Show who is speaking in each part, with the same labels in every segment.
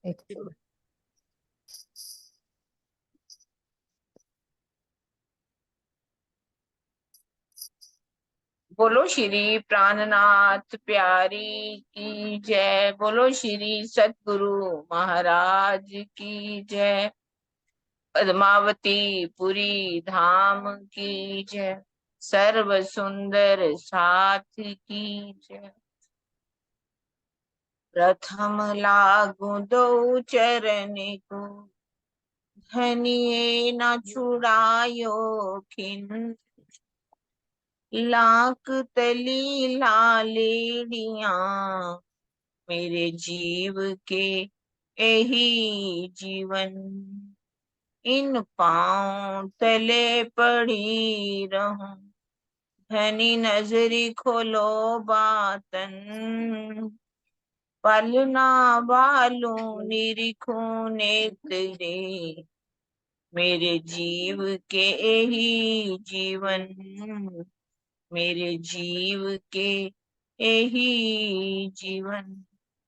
Speaker 1: एक
Speaker 2: बोलो श्री प्राणनाथ प्यारी की जय। बोलो श्री सतगुरु महाराज की जय। पद्मावती पुरी धाम की जय। सर्व सुंदर साथ की जय। प्रथम लागू दो चरण को, धनिये न छुड़ायो खिन। लाख तली लालेड़िया, मेरे जीव के यही जीवन। इन पांव तले पड़ी रहूं, धनी नजरी खोलो बातन। पलना बालू निरीखो नेत्रे, मेरे जीव के यही जीवन। मेरे जीव के यही जीवन।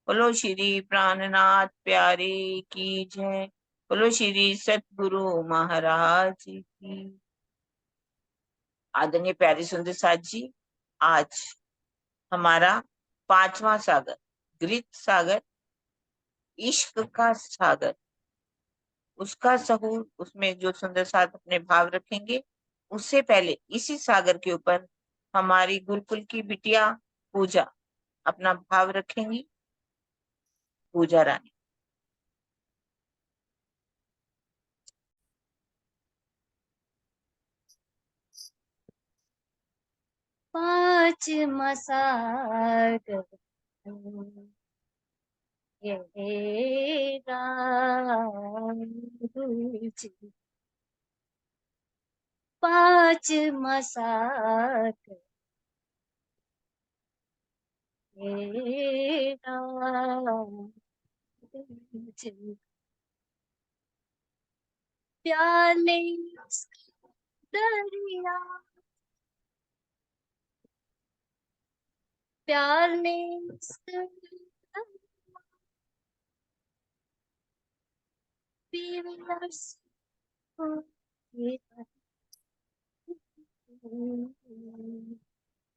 Speaker 2: बोलो श्री प्राणनाथ प्यारे की जय। बोलो श्री सतगुरु महाराज की। आदरणीय प्यारे सुंदर साथ जी, आज हमारा पांचवा सागर, गीत सागर, इश्क का सागर, उसका सहूर, उसमें जो सुंदर साथ अपने भाव रखेंगे। उससे पहले इसी सागर के ऊपर हमारी गुरुकुल की बिटिया पूजा अपना भाव रखेंगी। पूजा रानी।
Speaker 3: पांच मसागर ये राम जी, पांच मसागर ये राम जी। प्याले दरिया, प्याले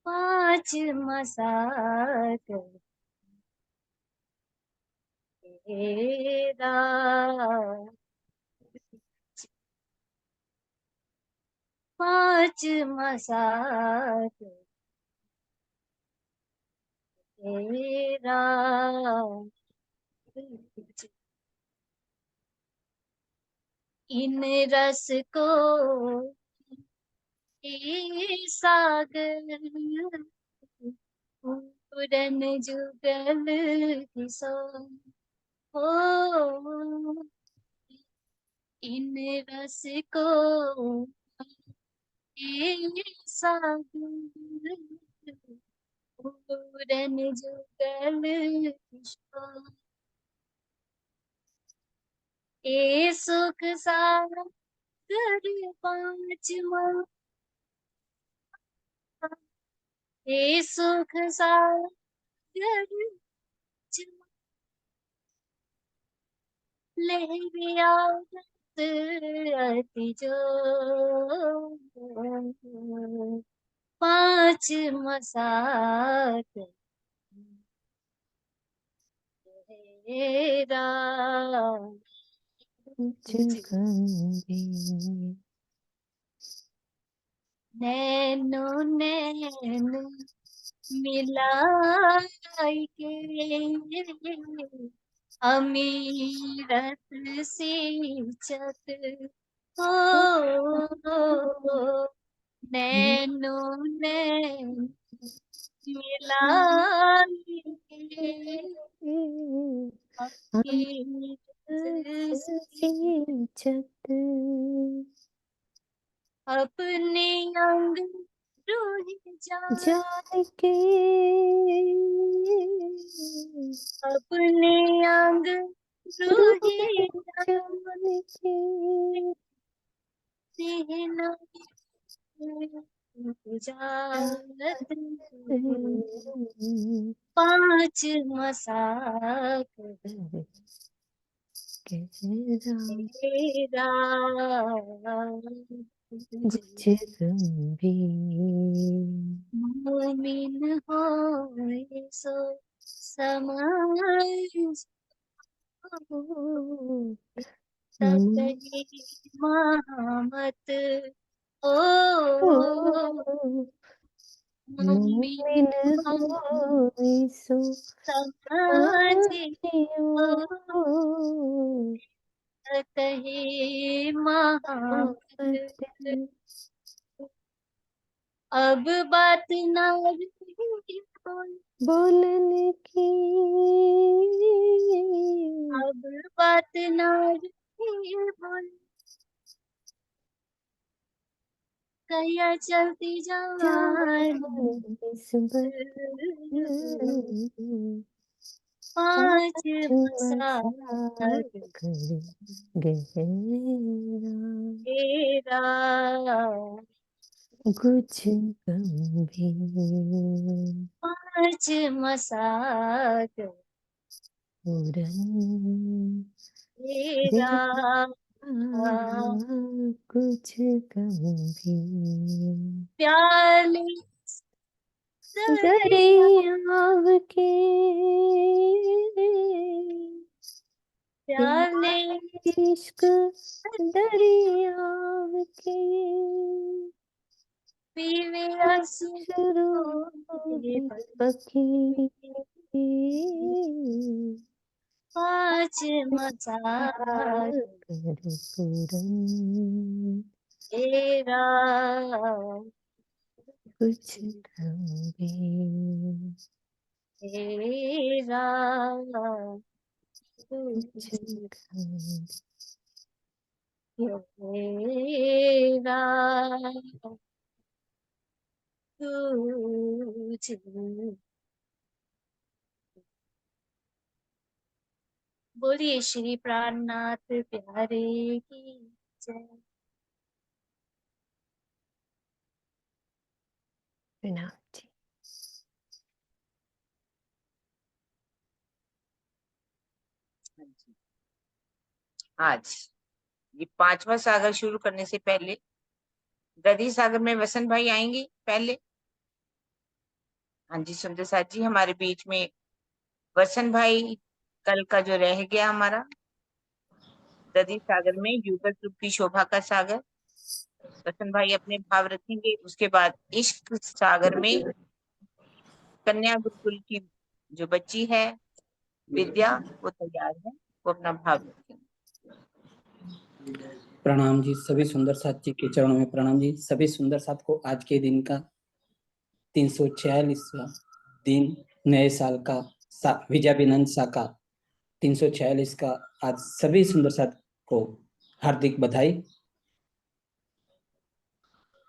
Speaker 3: पांच मसागर तेरा, पांच मसागर तेरा। इन रस को सागर, पूरन जुगल किसो हो। इन रस को सागर, पूरन जुगल किशोर। ए सुख सागर पांच मल, ए सुख सागर ले आवत अति जो। पांच मसाक तेरा
Speaker 1: जगंगे
Speaker 3: नैनो नैन मिलाई के, अमीरत सींचत हो। नैनो नैन मिलाई के, अमीरत
Speaker 1: छत
Speaker 3: अपने अंग रोहि जान,
Speaker 1: जान के
Speaker 3: अपने अंग रोहि
Speaker 1: जान के
Speaker 3: जान, जात पांच मसाक तेरा
Speaker 1: कुछ गंभीर
Speaker 3: मोमिन होए सो समझ कहीं महामत ओ मोमिन
Speaker 1: मोमिन होए सो
Speaker 3: समझियो
Speaker 1: समझियो
Speaker 3: कहीं महामत।
Speaker 1: मोहब्बत
Speaker 3: अब बात ना रही
Speaker 1: बोलने की
Speaker 3: अब बात ना रही बोल कहिया चलती जान
Speaker 1: इस बस
Speaker 3: पाँच
Speaker 1: मसा
Speaker 3: मसाल
Speaker 1: गहरा
Speaker 3: तेरा
Speaker 1: कुछ गंभीर
Speaker 3: पाँच मसाल
Speaker 1: उड़न
Speaker 3: तेरा
Speaker 1: कुछ गंभीर
Speaker 3: प्याले दरिया
Speaker 1: दरियाव के
Speaker 3: प्याले
Speaker 1: इश्क दरियाव के
Speaker 3: पीवे
Speaker 1: शुरू पखी
Speaker 3: पाँच मसाल
Speaker 1: पूरन
Speaker 3: तेरा
Speaker 1: कुछ गंभीर
Speaker 3: तेरा
Speaker 1: कुछ गंभीर
Speaker 3: तेरा तुझ बोलिए श्री प्राणनाथ प्यारे की जय।
Speaker 1: प्रणाम जी।
Speaker 2: आज ये पांचवा सागर शुरू करने से पहले दधी सागर में वसंत भाई आएंगे पहले। हाँ जी सुंदर साथ जी हमारे बीच में वसंत भाई कल का जो रह गया हमारा दधी सागर में युगल रूप की शोभा का सागर वसंत भाई अपने भाव रखेंगे। उसके बाद इश्क सागर में कन्या गुरुकुल की जो बच्ची है विद्या वो तैयार है, वो अपना भाव रखेंगे।
Speaker 4: प्रणाम जी सभी सुंदर साथ जी के चरणों में प्रणाम जी। सभी सुंदर साथ को आज के दिन का 346वां दिन नए साल का विजयाभिनंदन सा का 346 का आज सभी सुंदर साथ को हार्दिक बधाई।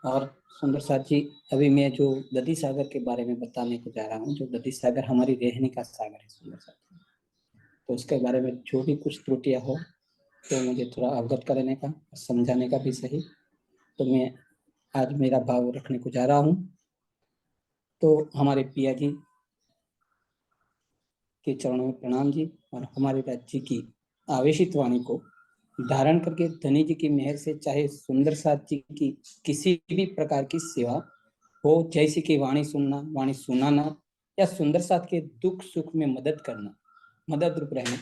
Speaker 4: और सुंदर साथ जी अभी मैं जो दधी सागर के बारे में बताने को जा रहा हूँ, जो दधी सागर हमारी रहने का सागर है सुंदर साथ, तो उसके बारे में जो भी कुछ त्रुटियां हो तो मुझे थोड़ा अवगत कराने का समझाने का भी सही। तो मैं आज मेरा भाव रखने को जा रहा हूँ। तो हमारे पिया जी के चरणों में प्रणाम जी। और हमारे राज्य की आवेशित वाणी को धारण करके धनी जी की मेहर से चाहे सुंदर साथ जी की किसी भी प्रकार की सेवा हो, जैसे कि वाणी सुनना, वाणी सुनाना या सुंदर साथ के दुख सुख में मदद करना, मदद रूप रहना,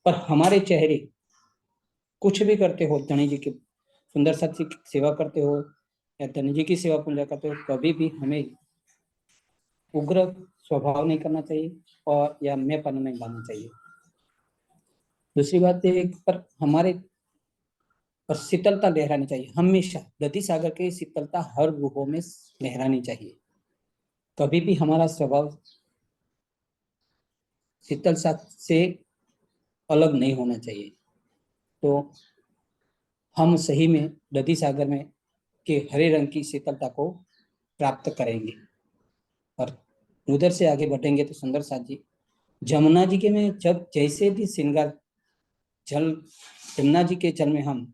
Speaker 4: पर हमारे चेहरे कुछ भी करते हो, धनी जी की सुंदर साथ की सेवा करते हो या धनी जी की सेवा पूजा करते हो, कभी भी हमें उग्र स्वभाव नहीं करना चाहिए और या मैं पन नहीं लाना चाहिए। दूसरी बात है पर हमारे पर शीतलता लहरानी चाहिए हमेशा। दधी सागर की शीतलता हर रूपों में लहरानी चाहिए। कभी भी हमारा स्वभाव शीतल से अलग नहीं होना चाहिए। तो हम सही में दधी सागर में के हरे रंग की शीतलता को प्राप्त करेंगे और उधर से आगे बढ़ेंगे। तो सुंदर साथ जी जमुना जी के में जब जैसे भी श्रृंगार जल जमुना जी के जल में हम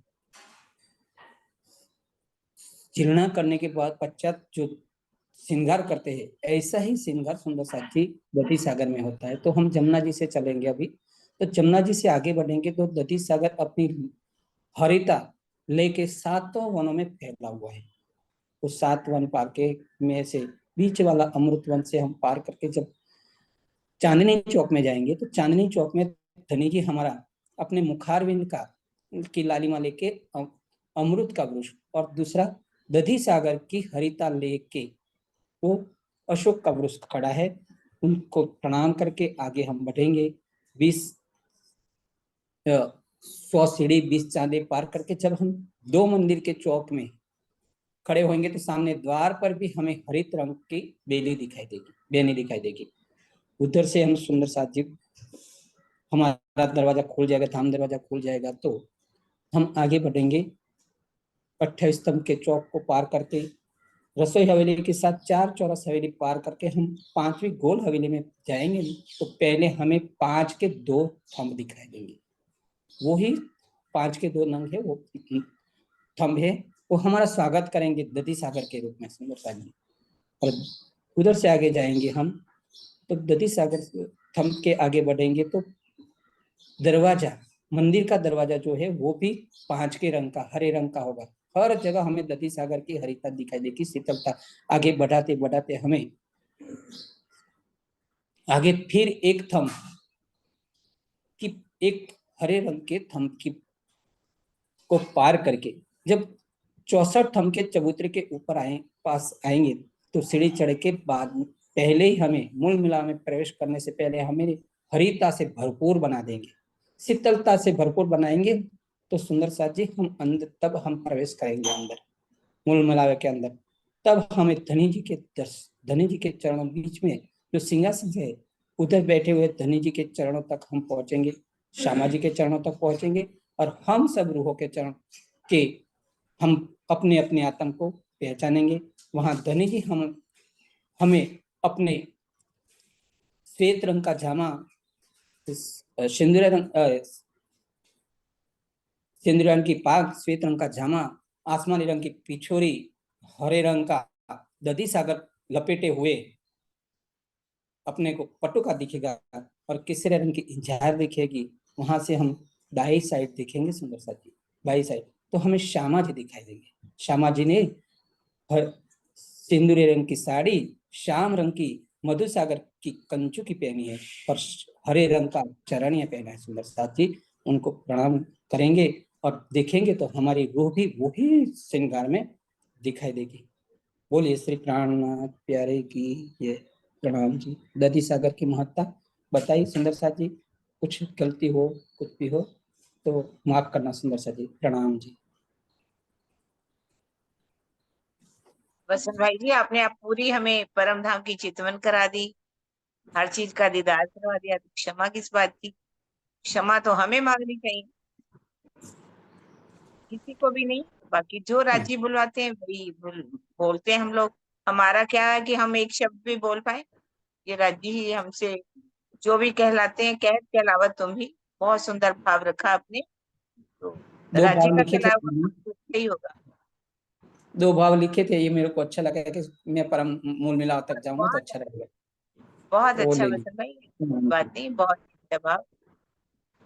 Speaker 4: चिलना करने के बाद पश्चात जो श्रृंगार करते हैं, ऐसा ही श्रृंगार सुंदर साथ जी दधी सागर में होता है। तो हम जमुना जी से चलेंगे अभी तो जमुना जी से आगे बढ़ेंगे तो दधि सागर अपनी हरिता लेके सातों वनों में फैला हुआ है। उस 7 वन पार के में से बीच वाला अमृत वन से हम पार करके जब चांदनी चौक में जाएंगे तो चांदनी चौक में धनी जी हमारा अपने मुखारविंद का की लालिमा लेके अमृत का वृक्ष और दूसरा दधि सागर की हरिता लेके वो अशोक का वृक्ष खड़ा है। उनको प्रणाम करके आगे हम बढ़ेंगे। 100 सीढ़ी 20 चांदे पार करके जब हम 2 मंदिर के चौक में खड़े होंगे तो सामने द्वार पर भी हमें हरित रंग की बेली दिखाई देगी, बेनी दिखाई देगी। उधर से हम सुंदर साथ जी हमारा दरवाजा खुल जाएगा, धाम दरवाजा खुल जाएगा तो हम आगे बढ़ेंगे। 28 स्तंभ के चौक को पार करके रसोई हवेली के साथ 4 चौरस हवेली पार करके हम 5वीं गोल हवेली में जाएंगे तो पहले हमें 5 के 2 थंब दिखाई देंगे। वही 5 के 2 नंग है, वो थंब है, वो हमारा स्वागत करेंगे दधि सागर के रूप में सुंदर सा जी। और उधर से आगे जाएंगे हम तो दधि सागर थंब के आगे बढ़ेंगे तो दरवाजा, मंदिर का दरवाजा जो है वो भी 5 के रंग का, हरे रंग का होगा। हर जगह हमें दधि सागर की हरिता दिखाई देगी, शीतलता। आगे बढ़ाते बढ़ाते हमें आगे फिर एक थंब की, एक हरे रंग के थंब की को पार करके जब 64 थंब के चबूतरे के ऊपर पास आएंगे तो सीढ़ी चढ़ के बाद पहले ही हमें मूल मिला में प्रवेश करने से पहले हमें हरिता से भरपूर बना देंगे, शीतलता से भरपूर बनाएंगे तो सुंदर साथ जी हम अंदर, तब हम प्रवेश करेंगे अंदर मूल मिलावे के अंदर। तब हमें धनी जी के चरणों बीच में जो सिंहासन है उधर बैठे हुए धनी जी के चरणों तक हम पहुंचेंगे, श्यामा जी के चरणों तक पहुंचेंगे और हम सब रूहों के चरण के हम अपने अपने आत्म को पहचानेंगे। वहां धनी जी हमें अपने श्वेत रंग का जामा, सिंदूर रंग की पाग, श्वेत रंग का जामा, आसमानी रंग की पिछोरी, हरे रंग का दधि सागर लपेटे हुए अपने को पटुका दिखेगा और केसरी रंग की इंजार दिखेगी। वहां से हम दाई साइड देखेंगे सुंदर सा जी, बाई साइड तो हमें श्यामा जी दिखाई देंगे। श्यामा जी ने सिंदूरी रंग की साड़ी, श्याम रंग की मधुसागर की कंचू की पहनी है और हरे रंग का चरणिया पहना है सुंदर साथ जी। उनको प्रणाम करेंगे और देखेंगे तो हमारी रूह भी वही श्रृंगार में दिखाई देगी। बोलिए श्री प्राणनाथ प्यारे की ये प्रणाम जी। दधि सागर की महत्ता बताइए सुंदर साथ जी, कुछ गलती हो कुछ भी हो तो माफ करना सुंदर साथ जी। प्रणाम जी।
Speaker 2: वसंत भाई जी, आपने आप पूरी हमें परम धाम की चितवन करा दी, हर चीज का दीदार करवा दिया। तो क्षमा किस बात की? क्षमा तो हमें मांगनी चाहिए, किसी को भी नहीं। बाकी जो राजी बुलवाते हैं वही बोलते हैं हम लोग। हमारा क्या है कि हम एक शब्द भी बोल पाए, ये राजी ही हमसे जो भी कहलाते हैं। कह के अलावा तुम भी बहुत सुंदर भाव रखा आपने, तो
Speaker 4: 2
Speaker 2: राजी
Speaker 4: भाव
Speaker 2: का
Speaker 4: लिखे थे,
Speaker 2: कहलावा तो सही होगा।
Speaker 4: 2 भाव लिखे थे, ये मेरे को अच्छा लगा कि मैं परम मूल मिलाव तक जाऊंगा तो
Speaker 2: बहुत
Speaker 4: अच्छा रहेगा।
Speaker 2: बहुत
Speaker 4: वो
Speaker 2: अच्छा
Speaker 4: ले ली।
Speaker 2: वसंत भाई, बात नहीं, बहुत अच्छा भाव।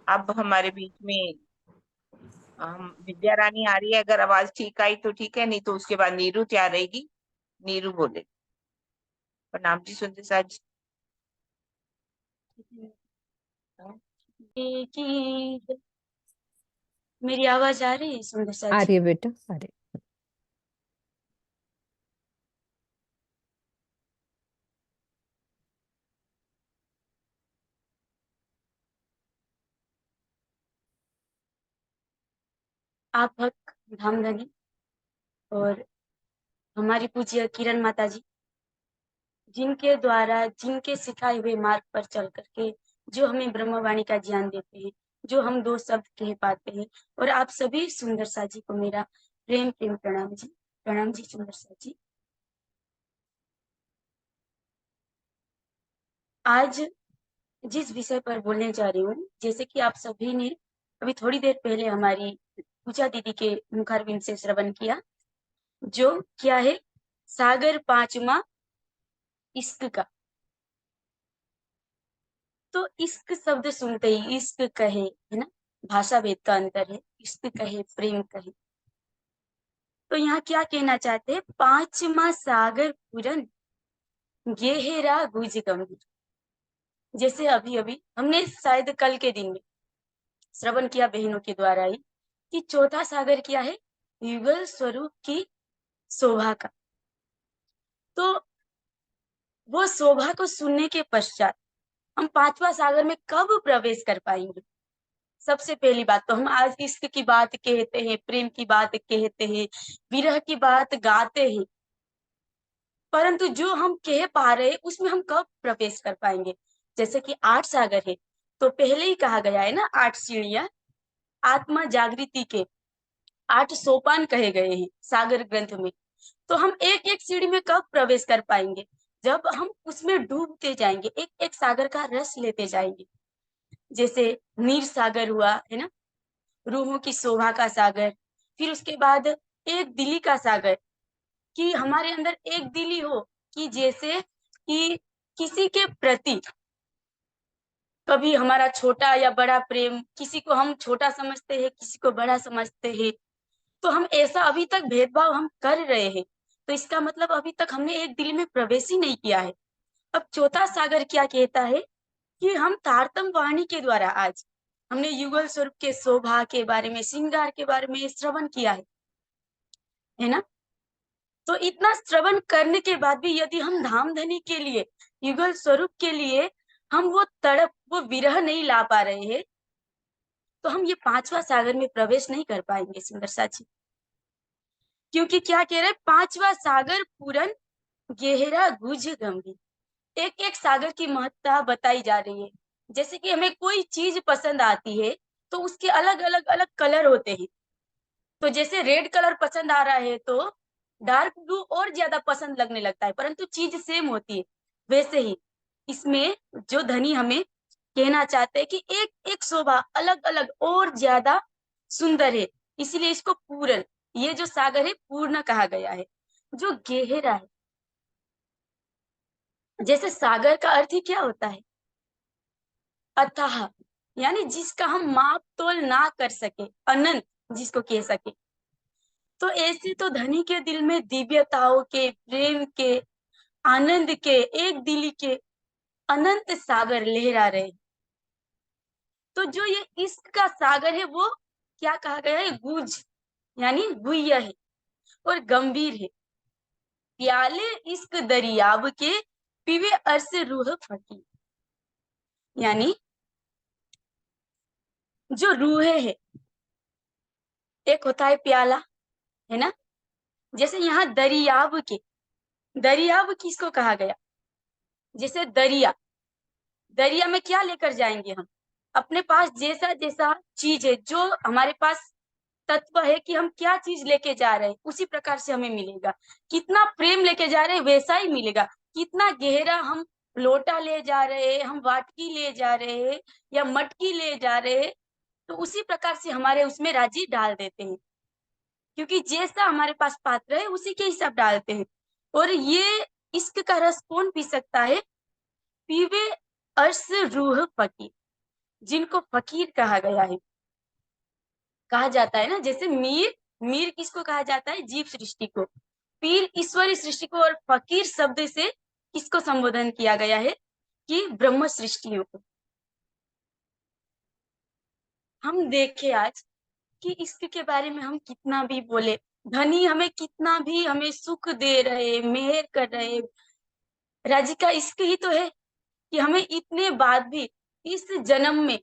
Speaker 2: अब हमारे बीच में हम विद्या रानी आ रही है, अगर आवाज ठीक आई तो ठीक है, नहीं तो उसके बाद नीरू तैयार रहेगी। नीरू बोले। प्रणाम जी सुंदर साथ जी।
Speaker 3: की मेरी आवाज आ रही है सुंदर सा
Speaker 1: आ
Speaker 3: जी?
Speaker 1: रही है बेटा, आ रही है।
Speaker 3: आप हक धामधनी और हमारी पूज्य किरण माता जी, जिनके द्वारा, जिनके सिखाए हुए मार्ग पर चल करके जो हमें ब्रह्मवाणी का ज्ञान देते हैं, जो हम 2 शब्द कह पाते हैं। और आप सभी सुंदर सा जी को मेरा प्रेम प्रेम प्रणाम जी। प्रणाम जी सुंदर सा जी। आज जिस विषय पर बोलने जा रही हूँ, जैसे कि आप सभी ने अभी थोड़ी देर पहले हमारी पूजा दीदी के मुखारविंद से श्रवण किया, जो क्या है, सागर 5वां इश्क का। तो इश्क शब्द सुनते ही इश्क कहे, है ना, भाषा भेद का अंतर है, इश्क कहे प्रेम कहे, तो यहाँ क्या कहना चाहते हैं, पांचवा सागर पूरन गहरा गुज गंभीर। जैसे अभी अभी हमने शायद कल के दिन में श्रवण किया बहनों के द्वारा ही कि चौथा सागर क्या है, युगल स्वरूप की शोभा का। तो वो शोभा को सुनने के पश्चात हम पांचवा सागर में कब प्रवेश कर पाएंगे। सबसे पहली बात तो हम आज इश्क की बात कहते हैं, प्रेम की बात कहते हैं, विरह की बात गाते हैं, परंतु जो हम कह पा रहे हैं उसमें हम कब प्रवेश कर पाएंगे। जैसे कि 8 सागर है, तो पहले ही कहा गया है ना, 8 सीढ़ियां आत्मा जागृति के 8 सोपान कहे गए हैं सागर ग्रंथ में। तो हम एक एक सीढ़ी में कब प्रवेश कर पाएंगे, जब हम उसमें डूबते जाएंगे, एक एक सागर का रस लेते जाएंगे। जैसे नीर सागर हुआ, है ना, रूहों की शोभा का सागर। फिर उसके बाद एक दिली का सागर, कि हमारे अंदर एक दिली हो, कि जैसे कि किसी के प्रति कभी हमारा छोटा या बड़ा प्रेम, किसी को हम छोटा समझते हैं, किसी को बड़ा समझते हैं, तो हम ऐसा अभी तक भेदभाव हम कर रहे हैं, तो इसका मतलब अभी तक हमने एक दिल में प्रवेश ही नहीं किया है। अब चौथा सागर क्या कहता है कि हम तारतम वाणी के द्वारा आज हमने युगल स्वरूप के शोभा के बारे में, श्रृंगार के बारे में श्रवण किया है ना। तो इतना श्रवण करने के बाद भी यदि हम धामधनी के लिए, युगल स्वरूप के लिए हम वो तड़प, वो विरह नहीं ला पा रहे हैं, तो हम ये पांचवा सागर में प्रवेश नहीं कर पाएंगे सुंदर साची। क्योंकि क्या कह रहे हैं, पांचवा सागर पूरन गहरा गुज गंभीर। एक एक सागर की महत्ता बताई जा रही है। जैसे कि हमें कोई चीज पसंद आती है तो उसके अलग अलग अलग कलर होते हैं। तो जैसे रेड कलर पसंद आ रहा है तो डार्क ब्लू और ज्यादा पसंद लगने लगता है, परंतु चीज सेम होती है। वैसे ही इसमें जो धनी हमें कहना चाहते हैं कि एक एक शोभा अलग अलग और ज्यादा सुंदर है, इसीलिए इसको पूर्ण, ये जो सागर है पूर्ण कहा गया है, जो गहरा है। जैसे सागर का अर्थ ही क्या होता है, अथाह, यानी जिसका हम माप तोल ना कर सके, अनंत जिसको कह सके। तो ऐसे तो धनी के दिल में दिव्यताओं के, प्रेम के, आनंद के, एक दिली के अनंत सागर लहरा रहे। तो जो ये इश्क का सागर है वो क्या कहा गया है, गुज, यानी गुह्य है और गंभीर है। प्याले इश्क दरियाब के पीवे अर्श रूह फकीर, यानी जो रूहे है, एक होता है प्याला, है ना, जैसे यहाँ दरियाब के, दरियाब किसको कहा गया, जैसे दरिया, दरिया में क्या लेकर जाएंगे हम, अपने पास जैसा जैसा चीज है, जो हमारे पास तत्व है कि हम क्या चीज लेके जा रहे हैं, उसी प्रकार से हमें मिलेगा। कितना प्रेम लेके जा रहे हैं वैसा ही मिलेगा। कितना गहरा हम लोटा ले जा रहे हैं, हम वाटकी ले जा रहे हैं या मटकी ले जा रहे हैं, तो उसी प्रकार से हमारे उसमें राजी डाल देते हैं, क्योंकि जैसा हमारे पास पात्र है उसी के हिसाब डालते हैं। और ये इश्क का रस कौन पी सकता है, पीवे अर्श रूह फकीर, जिनको फकीर कहा गया है, कहा जाता है ना। जैसे मीर, मीर किसको कहा जाता है, जीव सृष्टि को, पीर ईश्वरी सृष्टि को, और फकीर शब्द से किसको संबोधन किया गया है, कि ब्रह्म सृष्टियों को। हम देखे आज कि इश्क के बारे में हम कितना भी बोले, धनी हमें कितना भी हमें सुख दे रहे, मेहर कर रहे, राजी का इश्क ही तो है कि हमें इतने बाद भी इस जन्म में,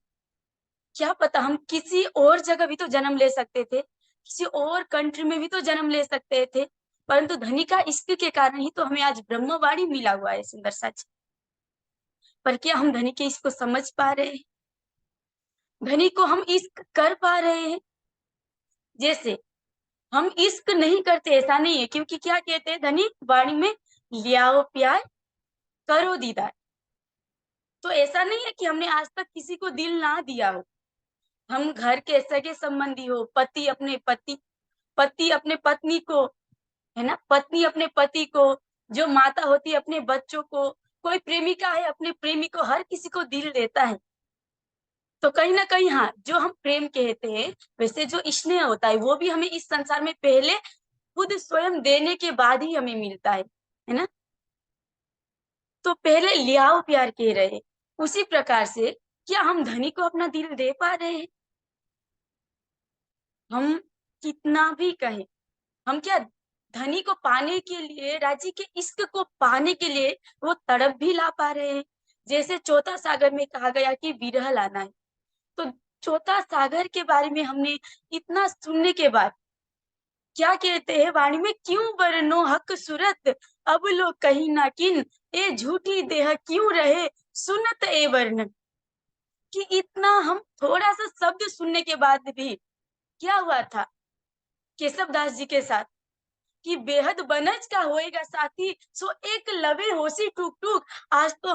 Speaker 3: क्या पता हम किसी और जगह भी तो जन्म ले सकते थे, किसी और कंट्री में भी तो जन्म ले सकते थे, परंतु धनी का इश्क के कारण ही तो हमें आज ब्रह्मवाणी मिला हुआ है सुंदर सच। पर क्या हम धनी के इश्क को समझ पा रहे हैं, धनी को हम इश्क कर पा रहे हैं। जैसे हम इश्क नहीं करते ऐसा नहीं है, क्योंकि क्या कहते हैं धनी वाणी में, लियाओ प्यार करो दीदार। तो ऐसा नहीं है कि हमने आज तक किसी को दिल ना दिया हो। हम घर के सगे संबंधी हो, पति अपने पत्नी को, है ना, पत्नी अपने पति को, जो माता होती है अपने बच्चों को, कोई प्रेमिका है अपने प्रेमी को हर किसी को दिल देता है, तो कहीं ना कहीं हाँ, जो हम प्रेम कहते हैं वैसे जो स्नेह होता है वो भी हमें इस संसार में पहले खुद स्वयं देने के बाद ही हमें मिलता है ना। तो पहले लियाओ प्यार कह रहे हैं, उसी प्रकार से क्या हम धनी को अपना दिल दे पा रहे हैं? हम कितना भी कहें, हम क्या धनी को पाने के लिए, राज्य के इश्क को पाने के लिए वो तड़प भी ला पा रहे हैं? जैसे चौथा सागर में कहा गया कि विरह लाना है, तो चौथा सागर के बारे में हमने इतना सुनने के बाद क्या कहते हैं वाणी में, क्यों बरनो हक सूरत अब लो कहीं ना किन, ए झूठी देह क्यों रहे सुनत ए वर्णन। कि इतना हम थोड़ा सा शब्द सुनने के बाद भी क्या हुआ था केशव दास जी के साथ कि बेहद बनज का होएगा साथी, सो एक लवे होशी टूक टूक। आज तो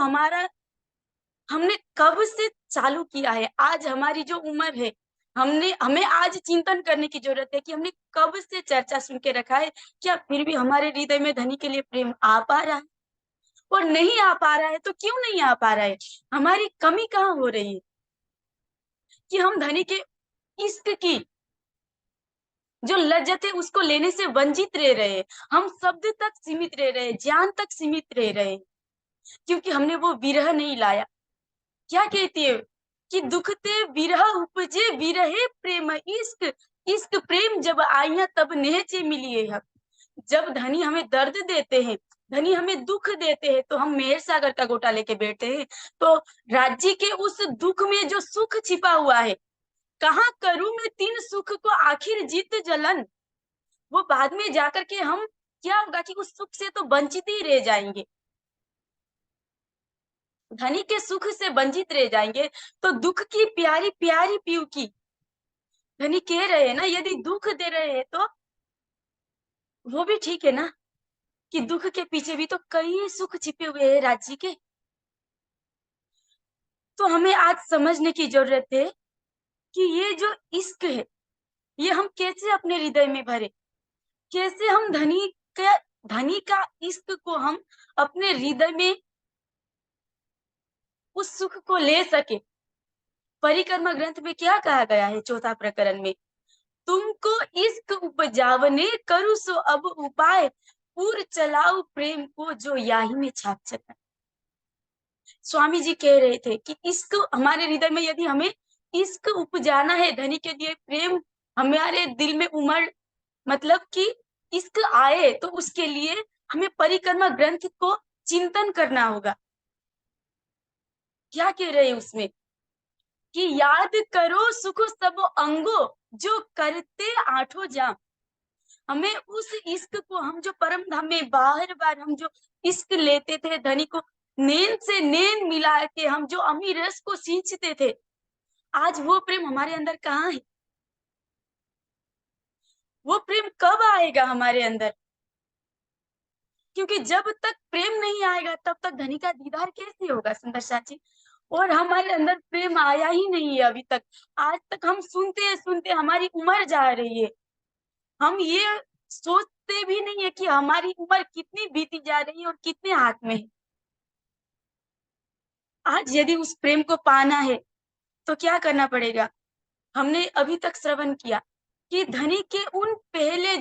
Speaker 3: हमने कब से चालू किया है, आज हमारी जो उम्र है, हमें आज चिंतन करने की जरूरत है कि हमने कब से चर्चा सुन के रखा है, क्या फिर भी हमारे हृदय में धनी के लिए प्रेम आ पा रहा है? और नहीं आ पा रहा है तो क्यों नहीं आ पा रहा है? हमारी कमी कहाँ हो रही है कि हम धनी के इश्क की जो लज्जत है उसको लेने से वंचित रह रहे हैं, हम शब्द तक सीमित रह रहे हैं, ज्ञान तक सीमित रह रहे हैं, क्योंकि हमने वो विरह नहीं लाया। क्या कहती है कि दुखते विरह उपजे विरहे प्रेम इश्क, इश्क प्रेम जब आइया तब नेचे मिलिए हक। जब धनी हमें दर्द देते हैं, धनी हमें दुख देते हैं, तो हम मेहर सागर का गोटा लेके बैठे हैं। तो राज्य के उस दुख में जो सुख छिपा हुआ है, कहाँ करूं मैं तीन सुख को आखिर जीत जलन, वो बाद में जाकर के हम क्या होगा कि उस सुख से तो वंचित ही रह जाएंगे, धनी के सुख से वंचित रह जाएंगे। तो दुख की प्यारी प्यारी पीऊ की धनी कह रहे हैं ना, यदि दुख दे रहे हैं तो वो भी ठीक है ना, कि दुख के पीछे भी तो कई सुख छिपे हुए हैं राज्य के। तो हमें आज समझने की जरूरत है कि ये जो इश्क है ये हम कैसे अपने हृदय में भरे, कैसे हम धनी का इश्क को हम अपने हृदय में उस सुख को ले सके। परिक्रमा ग्रंथ में क्या कहा गया है चौथा प्रकरण में, तुमको इश्क उपजावने करू सो अब उपाय, पूर चलाओ प्रेम को जो याही में छाप सका। स्वामी जी कह रहे थे कि इश्क हमारे हृदय में, यदि हमें इश्क उपजाना है, धनी के लिए प्रेम हमारे दिल में उमड़, मतलब कि इश्क आए, तो उसके लिए हमें परिक्रमा ग्रंथ को चिंतन करना होगा। क्या कह रहे हैं उसमें कि याद करो सुख सब अंगो जो करते आठों जाम। हमें उस इश्क को, हम जो परम धाम में बार बार हम जो इश्क लेते थे, धनी को नैन से नैन मिला के हम जो अमीर रस को सींचते थे, आज वो प्रेम हमारे अंदर कहाँ है? वो प्रेम कब आएगा हमारे अंदर? क्योंकि जब तक प्रेम नहीं आएगा तब तक धनी का दीदार कैसे होगा सुंदर साची। और हमारे अंदर प्रेम आया ही नहीं है अभी तक। आज तक हम सुनते सुनते हमारी उम्र जा रही है, हम ये सोचते भी नहीं है कि हमारी उम्र कितनी बीती जा रही है और कितने हाथ में है। आज यदि उस प्रेम को पाना है तो क्या करना पड़ेगा? हमने अभी तक श्रवण किया कि धनी के उन पहले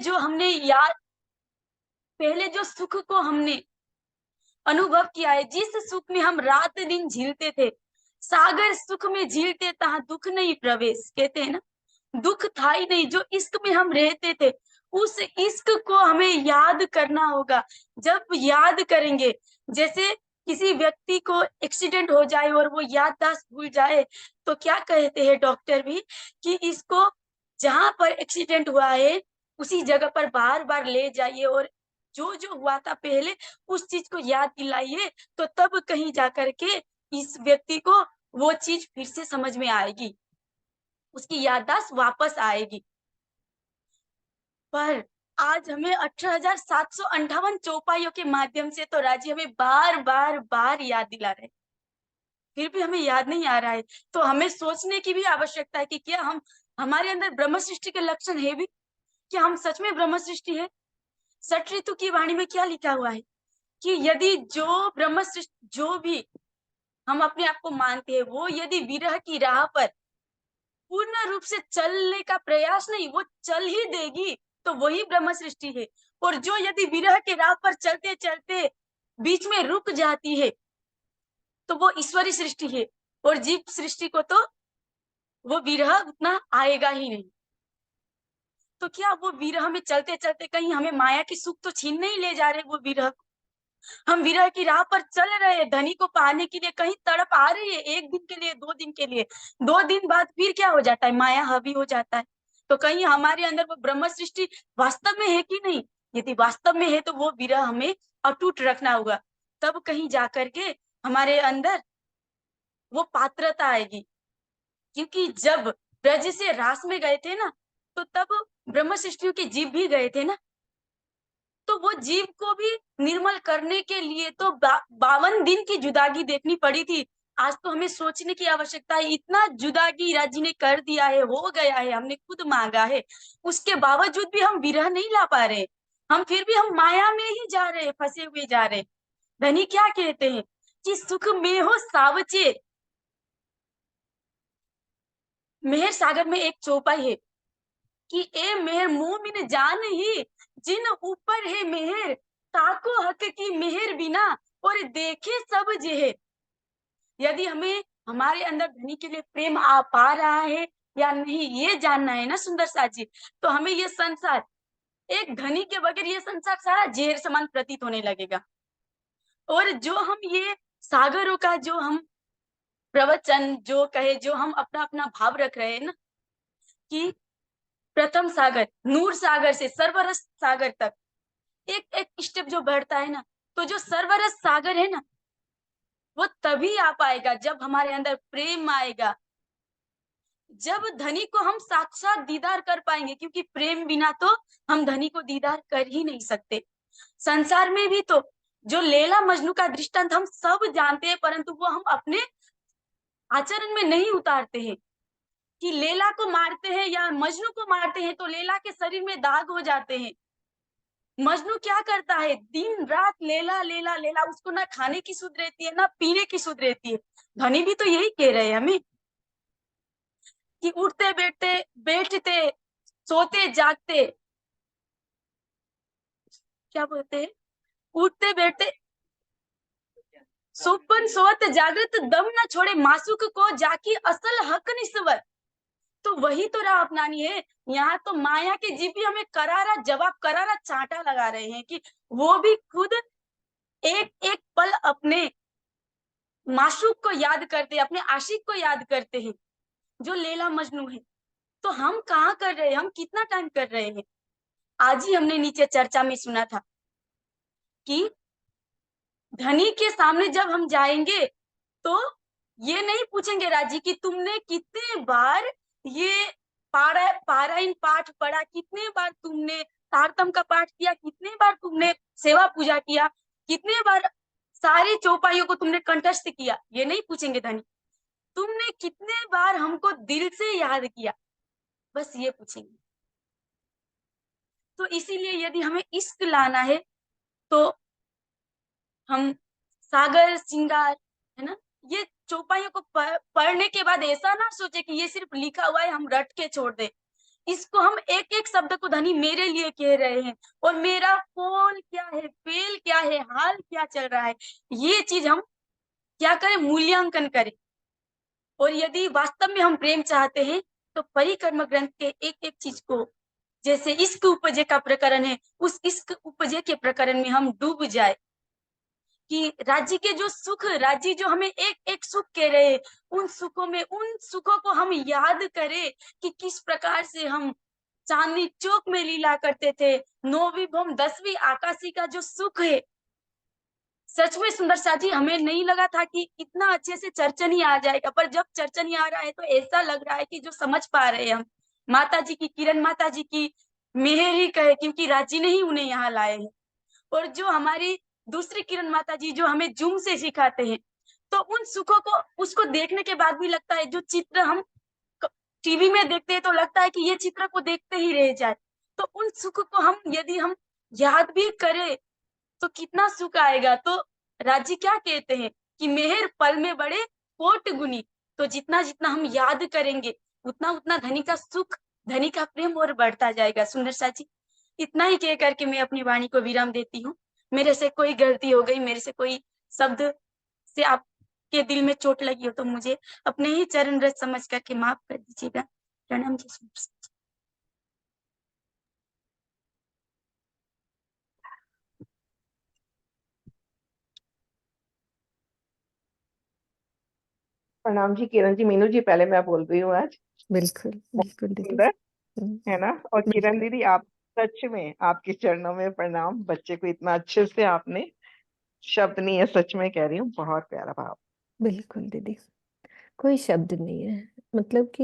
Speaker 3: जो सुख को हमने अनुभव किया है, जिस सुख में हम रात दिन झीलते थे, सागर सुख में झीलते तहाँ दुख नहीं प्रवेश, कहते हैं ना, दुख था ही नहीं। जो इश्क में हम रहते थे, उस इश्क को हमें याद करना होगा। जब याद करेंगे, जैसे किसी व्यक्ति को एक्सीडेंट हो जाए और वो याददाश्त भूल जाए, तो क्या कहते हैं डॉक्टर भी कि इसको जहां पर एक्सीडेंट हुआ है उसी जगह पर बार बार ले जाइए और जो जो हुआ था पहले उस चीज को याद दिलाइए, तो तब कहीं जाकर के इस व्यक्ति को वो चीज फिर से समझ में आएगी, उसकी याददाश्त वापस आएगी। पर आज हमें 18,758 चौपाइयों के माध्यम से तो राज्य हमें बार बार बार याद दिला रहे, फिर भी हमें याद नहीं आ रहा है। तो हमें सोचने की भी आवश्यकता है कि क्या हमारे अंदर ब्रह्म सृष्टि के लक्षण है भी? क्या हम सच में ब्रह्म सृष्टि है? षट ऋतु की वाणी में क्या लिखा हुआ है कि यदि जो ब्रह्म सृष्टि जो भी हम अपने आप को मानते हैं वो यदि विरह की राह पर पूर्ण रूप से चलने का प्रयास नहीं, वो चल ही देगी तो वही ब्रह्म सृष्टि है। और जो यदि विरह के राह पर चलते चलते बीच में रुक जाती है तो वो ईश्वरी सृष्टि है। और जीव सृष्टि को तो वो विरह उतना आएगा ही नहीं। तो क्या वो विरह में चलते चलते कहीं हमें माया की सुख तो छीन नहीं ले जा रहे वो विरह को? हम विरह की राह पर चल रहे हैं धनी को पाने के लिए, कहीं तड़प आ रही है, 1 दिन के लिए, 2 दिन के लिए, 2 दिन बाद फिर क्या हो जाता है, माया हावी हो जाता है। तो कहीं हमारे अंदर वो ब्रह्म सृष्टि वास्तव में है कि नहीं? यदि वास्तव में है तो वो विरह हमें अटूट रखना होगा, तब कहीं जाकर के हमारे अंदर वो पात्रता आएगी। क्योंकि जब ब्रज से रास में गए थे ना, तो तब ब्रह्म सृष्टियों के जीव भी गए थे ना, तो वो जीव को भी निर्मल करने के लिए तो 52 दिन की जुदागी देखनी पड़ी थी। आज तो हमें सोचने की आवश्यकता है, इतना जुदागी राज्य ने कर दिया है, हो गया है, हमने खुद मांगा है, उसके बावजूद भी हम विरह नहीं ला पा रहे। हम फिर भी हम माया में ही जा रहे, फंसे हुए जा रहे। धनी क्या कहते हैं कि सुख में हो सावचे। मेहर सागर में एक चौपाई है कि ए मेहर मोमिन जान ही जिन ऊपर है मेहर, ताको हक की मेहर बिना और देखे सब जेह। यदि हमें हमारे अंदर धनी के लिए प्रेम आ पा रहा है या नहीं ये जानना है ना सुंदर साथ जी, तो हमें ये संसार, एक धनी के बगैर ये संसार सारा जहर समान प्रतीत होने लगेगा। और जो हम ये सागरों का जो हम प्रवचन जो कहे, जो हम अपना अपना भाव रख रहे हैं ना कि प्रथम सागर नूर सागर से सर्वरस सागर तक एक एक स्टेप जो बढ़ता है ना, तो जो सर्वरस सागर है ना वो तभी आ पाएगा जब हमारे अंदर प्रेम आएगा, जब धनी को हम साक्षात दीदार कर पाएंगे। क्योंकि प्रेम बिना तो हम धनी को दीदार कर ही नहीं सकते। संसार में भी तो जो लैला मजनू का दृष्टांत हम सब जानते हैं, परंतु वो हम अपने आचरण में नहीं उतारते हैं। कि लैला को मारते हैं या मजनू को मारते हैं तो लैला के शरीर में दाग हो जाते हैं। मजनू क्या करता है, दिन रात लैला लैला लैला, उसको ना खाने की सुध रहती है ना पीने की सुध रहती है। धनी भी तो यही कह रहे हैं हमें कि उठते बैठते बैठते सोते जागते, क्या बोलते हैं, उठते बैठते सुपन सोत जागृत दम न छोड़े, मासूक को जाकी असल हक निस्वर। तो वही तो राह अपनानी है। यहाँ तो माया के जीव भी हमें करारा जवाब, करारा चांटा लगा रहे हैं कि वो भी खुद एक एक पल अपने माशूक को याद करते, अपने आशिक को याद करते हैं जो लैला मजनू है। तो हम कहाँ कर रहे हैं, हम कितना टाइम कर रहे हैं? आज ही हमने नीचे चर्चा में सुना था कि धनी के सामने जब हम जाएंगे तो ये नहीं पूछेंगे राजी कि तुमने कितने बार ये पारायण पाठ पढ़ा, कितने बार तुमने तारतम का पाठ किया, कितने बार तुमने सेवा पूजा किया, कितने बार सारी चौपाइयों को तुमने कंठस्थ किया। ये नहीं पूछेंगे धनी, तुमने कितने बार हमको दिल से याद किया, बस ये पूछेंगे। तो इसीलिए यदि हमें इश्क लाना है तो हम सागर श्रृंगार है ना, ये चौपाइयों को पढ़ने के बाद ऐसा ना सोचे कि ये सिर्फ लिखा हुआ है हम रट के छोड़ दे। इसको हम एक एक शब्द को धनी मेरे लिए कह रहे हैं, और मेरा कौन क्या है, फेल क्या है, हाल क्या चल रहा है, ये चीज हम क्या करें, मूल्यांकन करें। और यदि वास्तव में हम प्रेम चाहते हैं तो परिकर्म ग्रंथ के एक एक चीज को, जैसे इश्क उपजे का प्रकरण है, उस इश्क उपजे के प्रकरण में हम डूब जाए कि राज्य के जो सुख, राज्य जो हमें एक एक सुख कह रहे हैं, उन सुखों में, उन सुखों को हम याद करें कि किस प्रकार से हम चांदनी चौक में लीला करते थे, 9वीं भौम 10वीं आकाशी का जो सुख है। सच में सुंदर साथी, हमें नहीं लगा था कि इतना अच्छे से चर्चन ही आ जाएगा, पर जब चर्चन ही आ रहा है तो ऐसा लग रहा है कि जो समझ पा रहे हैं हम माता जी की, किरण माता जी की मेहर ही कहे, क्योंकि राजी ने ही उन्हें यहाँ लाए हैं। और जो हमारी दूसरी किरण माता जी जो हमें जूम से सिखाते हैं, तो उन सुखों को, उसको देखने के बाद भी लगता है, जो चित्र हम टीवी में देखते हैं तो लगता है कि ये चित्र को देखते ही रह जाए। तो उन सुख को हम यदि हम याद भी करें तो कितना सुख आएगा। तो राज जी क्या कहते हैं कि मेहर पल में बढ़े कोट गुनी। तो जितना जितना हम याद करेंगे उतना उतना धनी का सुख, धनी का प्रेम और बढ़ता जाएगा। सुंदर सा जी, इतना ही कह करके मैं अपनी वाणी को विराम देती हूँ। मेरे से कोई गलती हो गई, मेरे से कोई शब्द से आपके दिल में चोट लगी हो तो मुझे अपने ही चरण रज समझ करके माफ कर दीजिएगा। प्रणाम जी। सुंदर सा जी।
Speaker 5: प्रणाम जी किरण जी। मीनू जी पहले मैं बोल रही हूँ आज।
Speaker 1: बिल्कुल
Speaker 5: बहुत
Speaker 1: बिल्कुल दीदी।
Speaker 5: सुंदर
Speaker 1: हम्म,
Speaker 5: है ना। और किरण
Speaker 1: बिल्कुल
Speaker 5: दीदी आप सच में, आपके चरणों में प्रणाम। बच्चे को इतना अच्छे से आपने, शब्द नहीं है, सच में कह रही हूँ, बहुत प्यारा भाव।
Speaker 1: बिल्कुल दीदी, कोई शब्द नहीं है। मतलब कि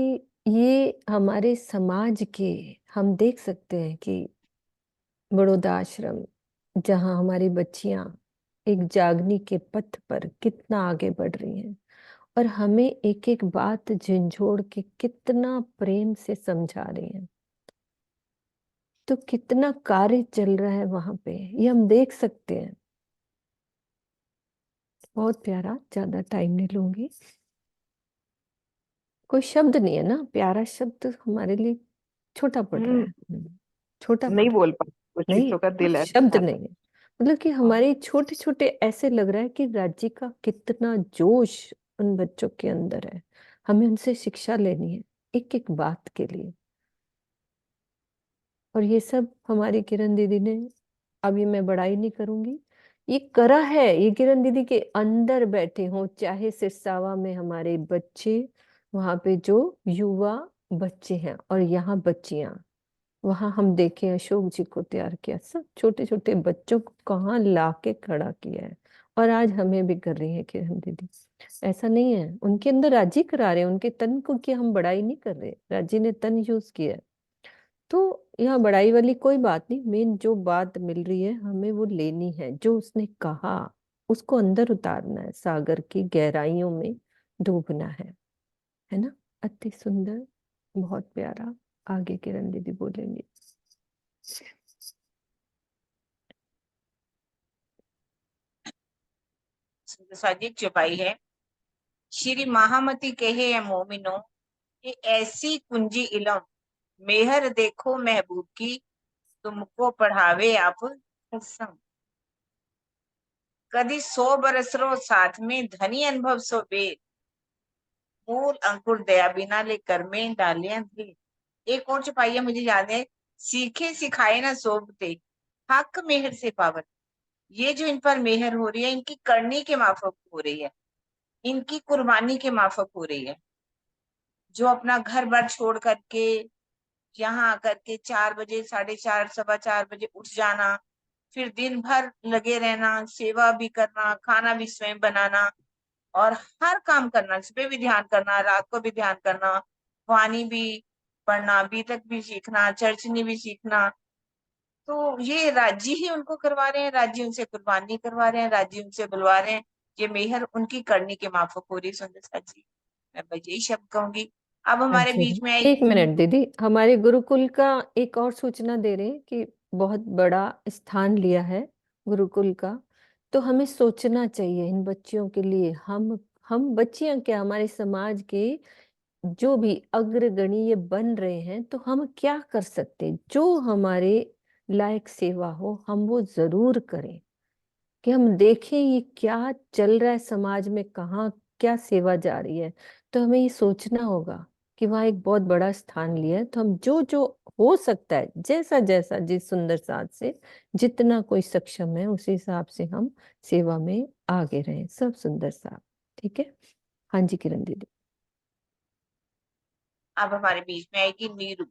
Speaker 1: ये हमारे समाज के, हम देख सकते हैं कि बड़ौदा आश्रम, जहाँ हमारी बच्चियां एक जागनी के पथ पर कितना आगे बढ़ रही हैं और हमें एक एक बात झंझोड़ के कितना प्रेम से समझा रही हैं। तो कितना कार्य चल रहा है वहां पे, ये हम देख सकते हैं। बहुत प्यारा, ज्यादा टाइम नहीं लूंगी। कोई शब्द नहीं है ना, प्यारा शब्द हमारे लिए छोटा पड़ रहा है। छोटा पड़
Speaker 5: नहीं
Speaker 1: रहा है।
Speaker 5: बोल पा कुछ
Speaker 1: नहीं,
Speaker 5: चीजों का
Speaker 1: कोई
Speaker 5: दिल है
Speaker 1: शब्द
Speaker 5: चाहता।
Speaker 1: नहीं है। मतलब कि हमारे छोटे छोटे ऐसे लग रहा है कि राज्य का कितना जोश उन बच्चों के अंदर है। हमें उनसे शिक्षा लेनी है एक एक बात के लिए। और ये सब हमारी किरण दीदी ने, अब ये मैं बड़ाई नहीं करूंगी, ये करा है। ये किरण दीदी के अंदर बैठे हों, चाहे सिरसावा में हमारे बच्चे, वहां पे जो युवा बच्चे हैं और यहाँ बच्चियां, वहां हम देखे अशोक जी को तैयार किया, सब छोटे छोटे बच्चों को कहाँ ला के खड़ा किया है। और आज हमें भी कर रही है किरण दीदी। ऐसा नहीं है, उनके अंदर राजी करा रहे हैं, उनके तन को की हम बड़ाई नहीं कर रहे। राजी ने तन यूज किया है। तो यहाँ बड़ाई वाली कोई बात नहीं। मेन जो बात मिल रही है हमें वो लेनी है, जो उसने कहा उसको अंदर उतारना है, सागर की गहराइयों में डूबना है ना। अति सुंदर, बहुत प्यारा। आगे किरण दीदी बोलेंगे।
Speaker 2: सुंदर सा जी चौपाई है। श्री महामती कहे है मोमिनो, कि ऐसी कुंजी इलम मेहर देखो महबूब की, तुमको पढ़ावे आप कसम। कदी 100 बरस रो साथ में, धनी अनुभव सो वेद, मूल अंकुर दया बिना ले कर में डालियां थे। एक और चौपाई है मुझे याद है, सीखे सिखाए ना सोबते, हक मेहर से पावन। ये जो इन पर मेहर हो रही है, इनकी करनी के माफक हो रही है, इनकी कुर्बानी के माफक हो रही है। जो अपना घर बार छोड़ करके यहाँ आकर के 4 बजे, 4:30, 4:15 बजे उठ जाना, फिर दिन भर लगे रहना, सेवा भी करना, खाना भी स्वयं बनाना और हर काम करना, सुबह भी ध्यान करना, रात को भी ध्यान करना, वाणी भी पढ़ना, बीतक भी सीखना, चर्चनी भी सीखना। तो ये राज्य ही उनको करवा रहे हैं, राज्य उनसे कुर्बानी करवा रहे हैं, राज्य उनसे बुलवा रहे हैं। ये मेहर उनकी करनी के माफक हो रही है। सुंदर सा जी, मैं बस यही शब्द कहूंगी। अब हमारे
Speaker 1: अच्छा
Speaker 2: बीच में
Speaker 1: एक मिनट दीदी, हमारे गुरुकुल का एक और सूचना दे रहे हैं कि बहुत बड़ा स्थान लिया है गुरुकुल का। तो हमें सोचना चाहिए इन बच्चियों के लिए। हम बच्चियां क्या, हमारे समाज के जो भी अग्रगणीय बन रहे हैं, तो हम क्या कर सकते हैं, जो हमारे लायक सेवा हो हम वो जरूर करें। कि हम देखें ये क्या चल रहा है समाज में, कहाँ क्या सेवा जा रही है। तो हमें ये सोचना होगा कि वहाँ एक बहुत बड़ा स्थान लिया है। तो हम जो जो हो सकता है, जैसा जैसा जिस सुंदर साथ से जितना कोई सक्षम है, उस हिसाब से हम सेवा में आगे रहें। सब सुंदर साथ, ठीक है। हाँ जी किरण दीदी।
Speaker 2: अब हमारे बीच में आएगी नीरू।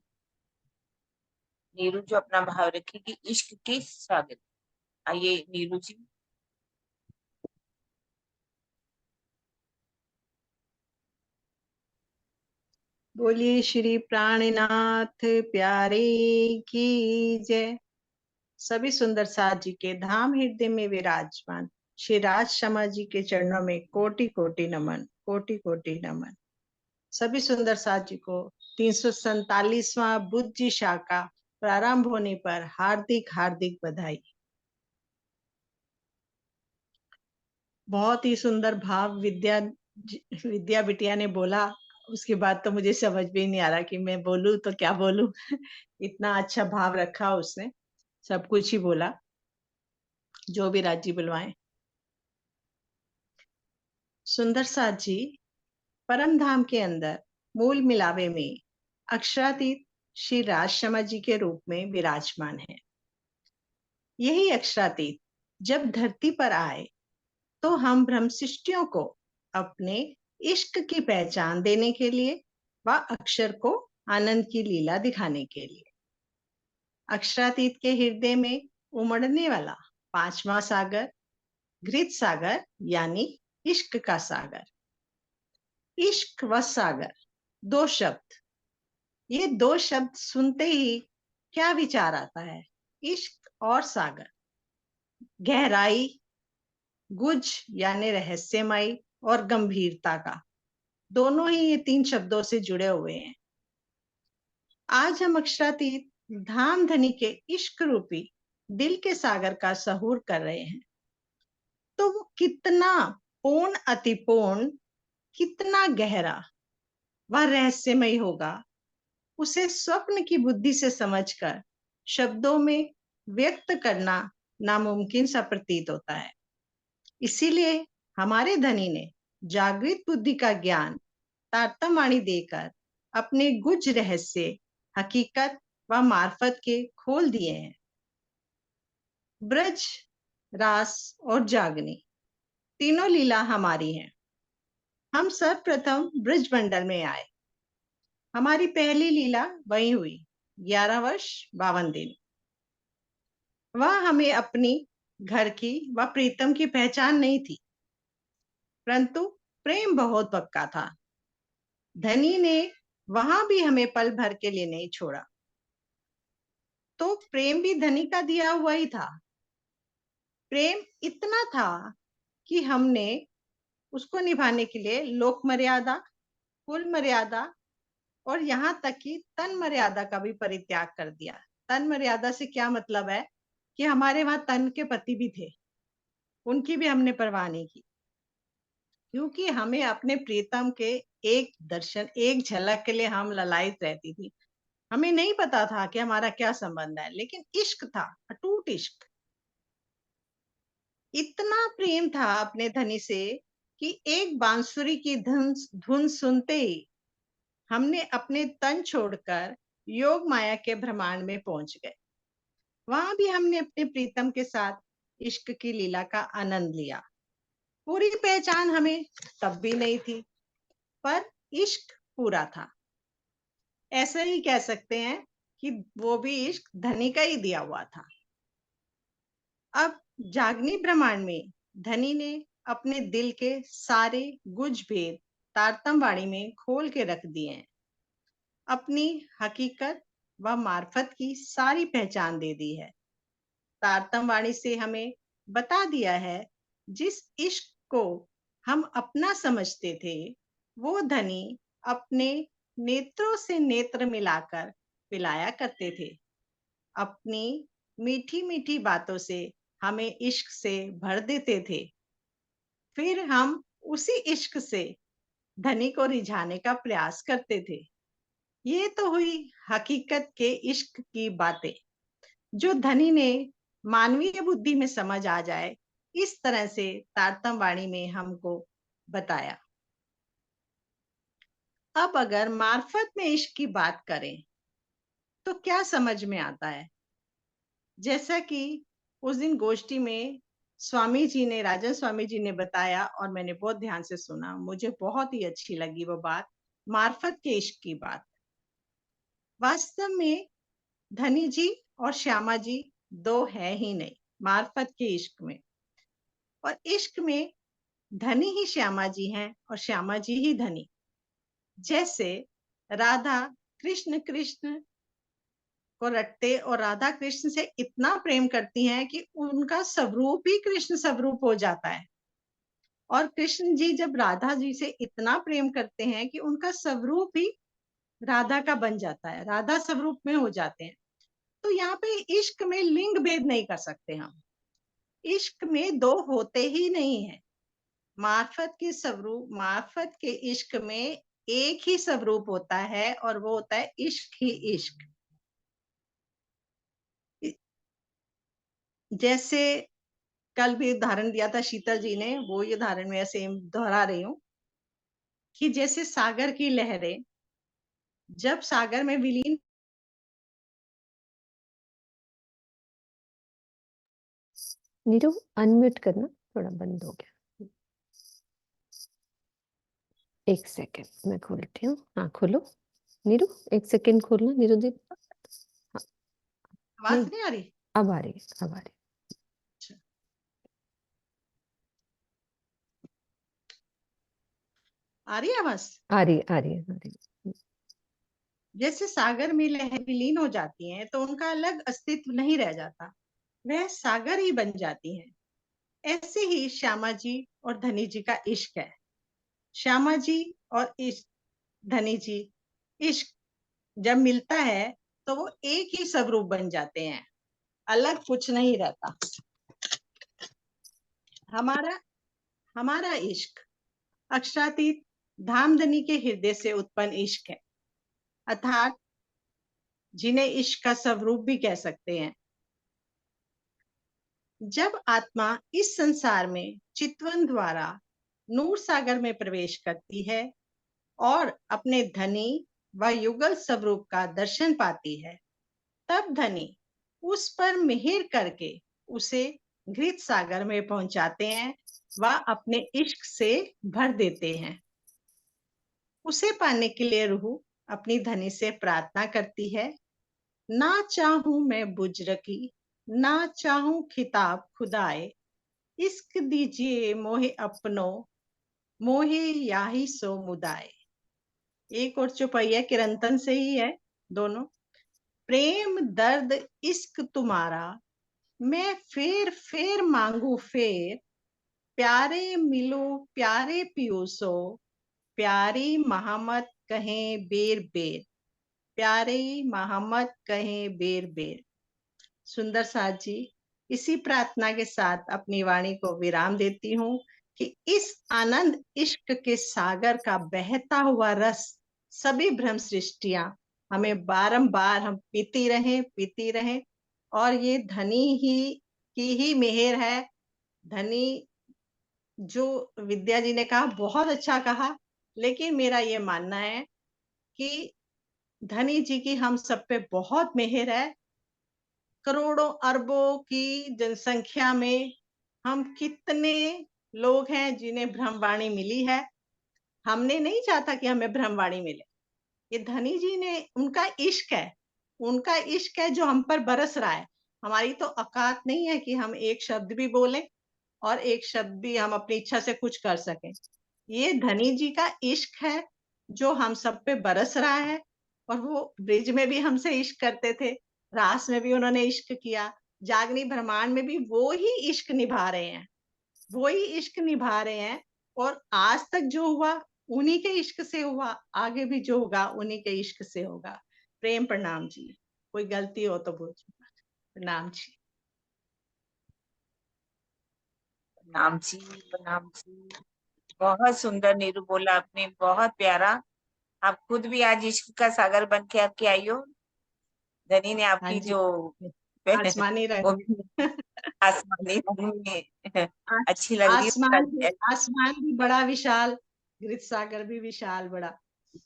Speaker 2: नीरू जो अपना भाव रखेगी इश्क के सागर। आइए नीरू जी।
Speaker 6: बोलिए श्री प्राणनाथ प्यारे की जय। सभी सुंदर साथ जी के धाम हृदय में विराजमान श्री राज शर्मा जी के चरणों में कोटि कोटि नमन, कोटि कोटि नमन। सभी सुंदर साथ जी को 347वां बुद्ध जी शाखा प्रारंभ होने पर हार्दिक हार्दिक बधाई। बहुत ही सुंदर भाव विद्या बिटिया ने बोला। उसके बाद तो मुझे समझ भी नहीं आ रहा कि मैं बोलूं तो क्या बोलूं। इतना अच्छा भाव रखा उसने, सब कुछ ही बोला जो भी राजी बुलवाए। सुंदर साथ जी परम धाम के अंदर मूल मिलावे में अक्षरातीत श्री राज शर्मा जी के रूप में विराजमान है। यही अक्षरातीत जब धरती पर आए तो हम ब्रह्मशिष्टियों को अपने इश्क की पहचान देने के लिए व अक्षर को आनंद की लीला दिखाने के लिए अक्षरातीत के हृदय में उमड़ने वाला पांचवा सागर घृत सागर यानी इश्क का सागर। इश्क व सागर, दो शब्द, ये दो शब्द सुनते ही क्या विचार आता है? इश्क और सागर, गहराई, गुज यानी रहस्यमय और गंभीरता का, दोनों ही ये तीन शब्दों से जुड़े हुए हैं। आज हम अक्षरातीत धाम धनी के इश्क रूपी दिल के सागर का सहूर कर रहे हैं। तो वो कितना पूर्ण, अति पूर्ण, कितना गहरा व रहस्यमय होगा, उसे स्वप्न की बुद्धि से समझकर शब्दों में व्यक्त करना नामुमकिन सा प्रतीत होता है। इसीलिए हमारे धनी ने जागृत बुद्धि का ज्ञान तारतम्यवाणी देकर अपने गुज रहस्य, हकीकत व मार्फत के खोल दिए हैं। ब्रज, रास और जागनी तीनों लीला हमारी हैं। हम सर्वप्रथम ब्रज मंडल में आए। हमारी पहली लीला वही हुई, 11 वर्ष 52 दिन। वह हमें अपनी घर की व प्रीतम की पहचान नहीं थी, परंतु प्रेम बहुत पक्का था। धनी ने वहां भी हमें पल भर के लिए नहीं छोड़ा, तो प्रेम भी धनी का दिया हुआ ही था। प्रेम इतना था कि हमने उसको निभाने के लिए लोक मर्यादा, कुल मर्यादा और यहाँ तक कि तन मर्यादा का भी परित्याग कर दिया। तन मर्यादा से क्या मतलब है कि हमारे वहां तन के पति भी थे, उनकी भी हमने परवाह नहीं की, क्योंकि हमें अपने प्रीतम के एक दर्शन, एक झलक के लिए हम ललायित रहती थी। हमें नहीं पता था कि हमारा क्या संबंध है, लेकिन इश्क था, अटूट इश्क। इतना प्रेम था अपने धनी से कि एक बांसुरी की धुन सुनते ही हमने अपने तन छोड़कर योग माया के ब्रह्मांड में पहुंच गए। वहां भी हमने अपने प्रीतम के साथ इश्क की लीला का आनंद लिया। पूरी पहचान हमें तब भी नहीं थी, पर इश्क पूरा था। ऐसा ही कह सकते हैं कि वो भी इश्क धनी का ही दिया हुआ था। अब जागनी ब्रह्मांड में धनी ने अपने दिल के सारे गुज भेद तारतम्यवाणी में खोल के रख दिए हैं। अपनी हकीकत व मार्फत की सारी पहचान दे दी है। तारतम्यवाणी से हमें बता दिया है, जिस इश्क को हम अपना समझते थे, वो धनी अपने नेत्रों से नेत्र मिलाकर पिलाया करते थे। अपनी मीठी मीठी बातों से हमें इश्क से भर देते थे। फिर हम उसी इश्क से धनी को रिझाने का प्रयास करते थे। ये तो हुई हकीकत के इश्क की बातें, जो धनी ने मानवीय बुद्धि में समझ आ जाए, इस तरह से तारतम्यवाणी में हमको बताया। अब अगर मार्फत में इश्क की बात करें तो क्या समझ में आता है? जैसा कि उस दिन गोष्ठी में स्वामी जी ने, राजन स्वामी जी ने बताया और मैंने बहुत ध्यान से सुना, मुझे बहुत ही अच्छी लगी वो बात, मार्फत के इश्क की बात। वास्तव में धनी जी और श्यामा जी दो है ही नहीं मार्फत के इश्क में, और इश्क में धनी ही श्यामा जी हैं और श्यामा जी ही धनी। जैसे राधा कृष्ण को रटते और राधा कृष्ण से इतना प्रेम करती हैं कि उनका स्वरूप ही कृष्ण स्वरूप हो जाता है, और कृष्ण जी जब राधा जी से इतना प्रेम करते हैं कि उनका स्वरूप ही राधा का बन जाता है, राधा स्वरूप में हो जाते हैं। तो यहाँ पे इश्क में लिंग भेद नहीं कर सकते हम, इश्क में दो होते ही नहीं है। मार्फत के इश्क में एक ही स्वरूप होता है और वो होता है इश्क ही इश्क। जैसे कल भी उदाहरण दिया था शीतल जी ने, वो ये उदाहरण मैं सेम दोहरा रही हूँ कि जैसे सागर की लहरें जब सागर में विलीन,
Speaker 1: नीरू अनम्यूट करना, थोड़ा बंद हो गया। एक सेकेंड मैं खोलती हूँ। हाँ खोलो नीरू, एक सेकेंड खोलना नीरू दी। हाँ,
Speaker 6: आवाज
Speaker 1: नहीं
Speaker 6: नहीं आ रही?
Speaker 1: अब आ रही है, अब आ रही
Speaker 6: आ रही है आवाज?
Speaker 1: आ रही आ रही आ रही।
Speaker 6: जैसे सागर में लहरें विलीन हो जाती हैं तो उनका अलग अस्तित्व नहीं रह जाता, वह सागर ही बन जाती हैं। ऐसे ही श्यामा जी और धनी जी का इश्क है। श्यामा जी और धनी जी, इश्क जब मिलता है तो वो एक ही स्वरूप बन जाते हैं, अलग कुछ नहीं रहता। हमारा हमारा इश्क अक्षरातीत धामधनी के हृदय से उत्पन्न इश्क है, अर्थात जिन्हें इश्क का स्वरूप भी कह सकते हैं। जब आत्मा इस संसार में चितवन द्वारा नूर सागर में प्रवेश करती है और अपने धनी व युगल स्वरूप का दर्शन पाती है, तब धनी उस पर मिहिर करके उसे घृत सागर में पहुंचाते हैं व अपने इश्क से भर देते हैं। उसे पाने के लिए रूह अपनी धनी से प्रार्थना करती है, ना चाहूं मैं बुझ रखी, ना चाहूं खिताब खुदाए, इश्क दीजिए मोहे अपनो, मोहे याही सो मुदाए। एक और चौपाइया किरंतन से ही है दोनों। प्रेम दर्द इश्क तुम्हारा, मैं फेर मांगू फेर, प्यारे मिलो प्यारे पियूसो, प्यारी मोहम्मद कहें बेर बेर, प्यारे मोहम्मद कहें बेर बेर। सुंदर साथ जी, इसी प्रार्थना के साथ अपनी वाणी को विराम देती हूँ कि इस आनंद इश्क के सागर का बहता हुआ रस सभी भ्रम सृष्टियां हमें बारंबार हम पीती रहें और ये धनी ही की ही मेहर है। धनी जो विद्या जी ने कहा बहुत अच्छा कहा, लेकिन मेरा ये मानना है कि धनी जी की हम सब पे बहुत मेहर है। करोड़ों अरबों की जनसंख्या में हम कितने लोग हैं जिन्हें ब्रह्मवाणी मिली है। हमने नहीं चाहता कि हमें ब्रह्मवाणी मिले, ये धनी जी ने, उनका इश्क है, उनका इश्क है जो हम पर बरस रहा है। हमारी तो औकात नहीं है कि हम एक शब्द भी बोलें और एक शब्द भी हम अपनी इच्छा से कुछ कर सकें। ये धनी जी का इश्क है जो हम सब पे बरस रहा है। और वो ब्रिज में भी हमसे इश्क करते थे, रास में भी उन्होंने इश्क किया, जागनी ब्रह्मांड में भी वो ही इश्क निभा रहे हैं, वो ही इश्क निभा रहे हैं। और आज तक जो हुआ उन्हीं के इश्क से हुआ, आगे भी जो होगा उन्हीं के इश्क से होगा। प्रेम प्रणाम जी, कोई गलती हो तो बोल प्रणाम जी।
Speaker 2: प्रणाम जी, प्रणाम जी। बहुत सुंदर नीरू बोला आपने, बहुत प्यारा। आप खुद भी आज इश्क का सागर बन के आपके आई हो। धनी ने
Speaker 6: हाँ
Speaker 2: आपकी
Speaker 6: जी,
Speaker 2: जो
Speaker 6: आसमानी
Speaker 2: वो
Speaker 6: रंग
Speaker 2: भी आसमानी रंग में
Speaker 6: आस,
Speaker 2: अच्छी लग रही है।
Speaker 6: आसमान भी बड़ा विशाल, गृत सागर भी विशाल बड़ा।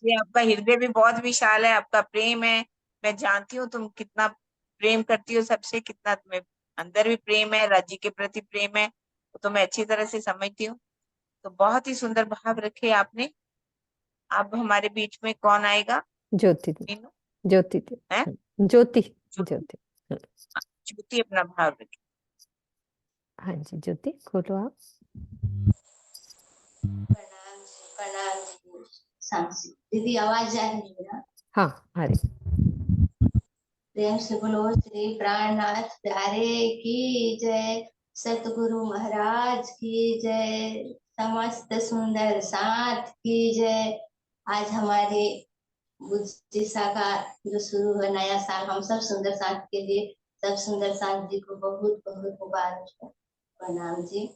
Speaker 2: ये आपका हृदय भी बहुत विशाल है, आपका प्रेम है। मैं जानती हूँ तुम कितना प्रेम करती हो सबसे, कितना तुम्हें अंदर भी प्रेम है, राज्य के प्रति प्रेम है, तो मैं अच्छी तरह से समझती हूँ। तो बहुत ही सुंदर भाव रखे आपने। अब हमारे बीच में कौन आएगा?
Speaker 1: ज्योति दी,
Speaker 2: मीनू
Speaker 1: ज्योति दी,
Speaker 2: है?
Speaker 1: हाँ, ज्योति
Speaker 2: ज्योति,
Speaker 1: ज्योति। हाँ
Speaker 2: ज्योति अपना भाव रखे।
Speaker 1: हाँ जी ज्योति खोलो आप।
Speaker 7: प्रणाम जी, प्रणाम जी। सांसी दीदी आवाज जा रही है ना?
Speaker 1: हाँ आ रही।
Speaker 7: प्रेम से बोलो श्री प्राणनाथ प्यारे की जय, सतगुरु महाराज की जय, समस्त सुंदर साथ की जय। आज हमारे बुद्धिसा का जो शुरू है नया साल, हम सब सुंदर साथ के लिए सब सुंदर साथ जी को बहुत बहुत मुबारक। प्रणाम जी।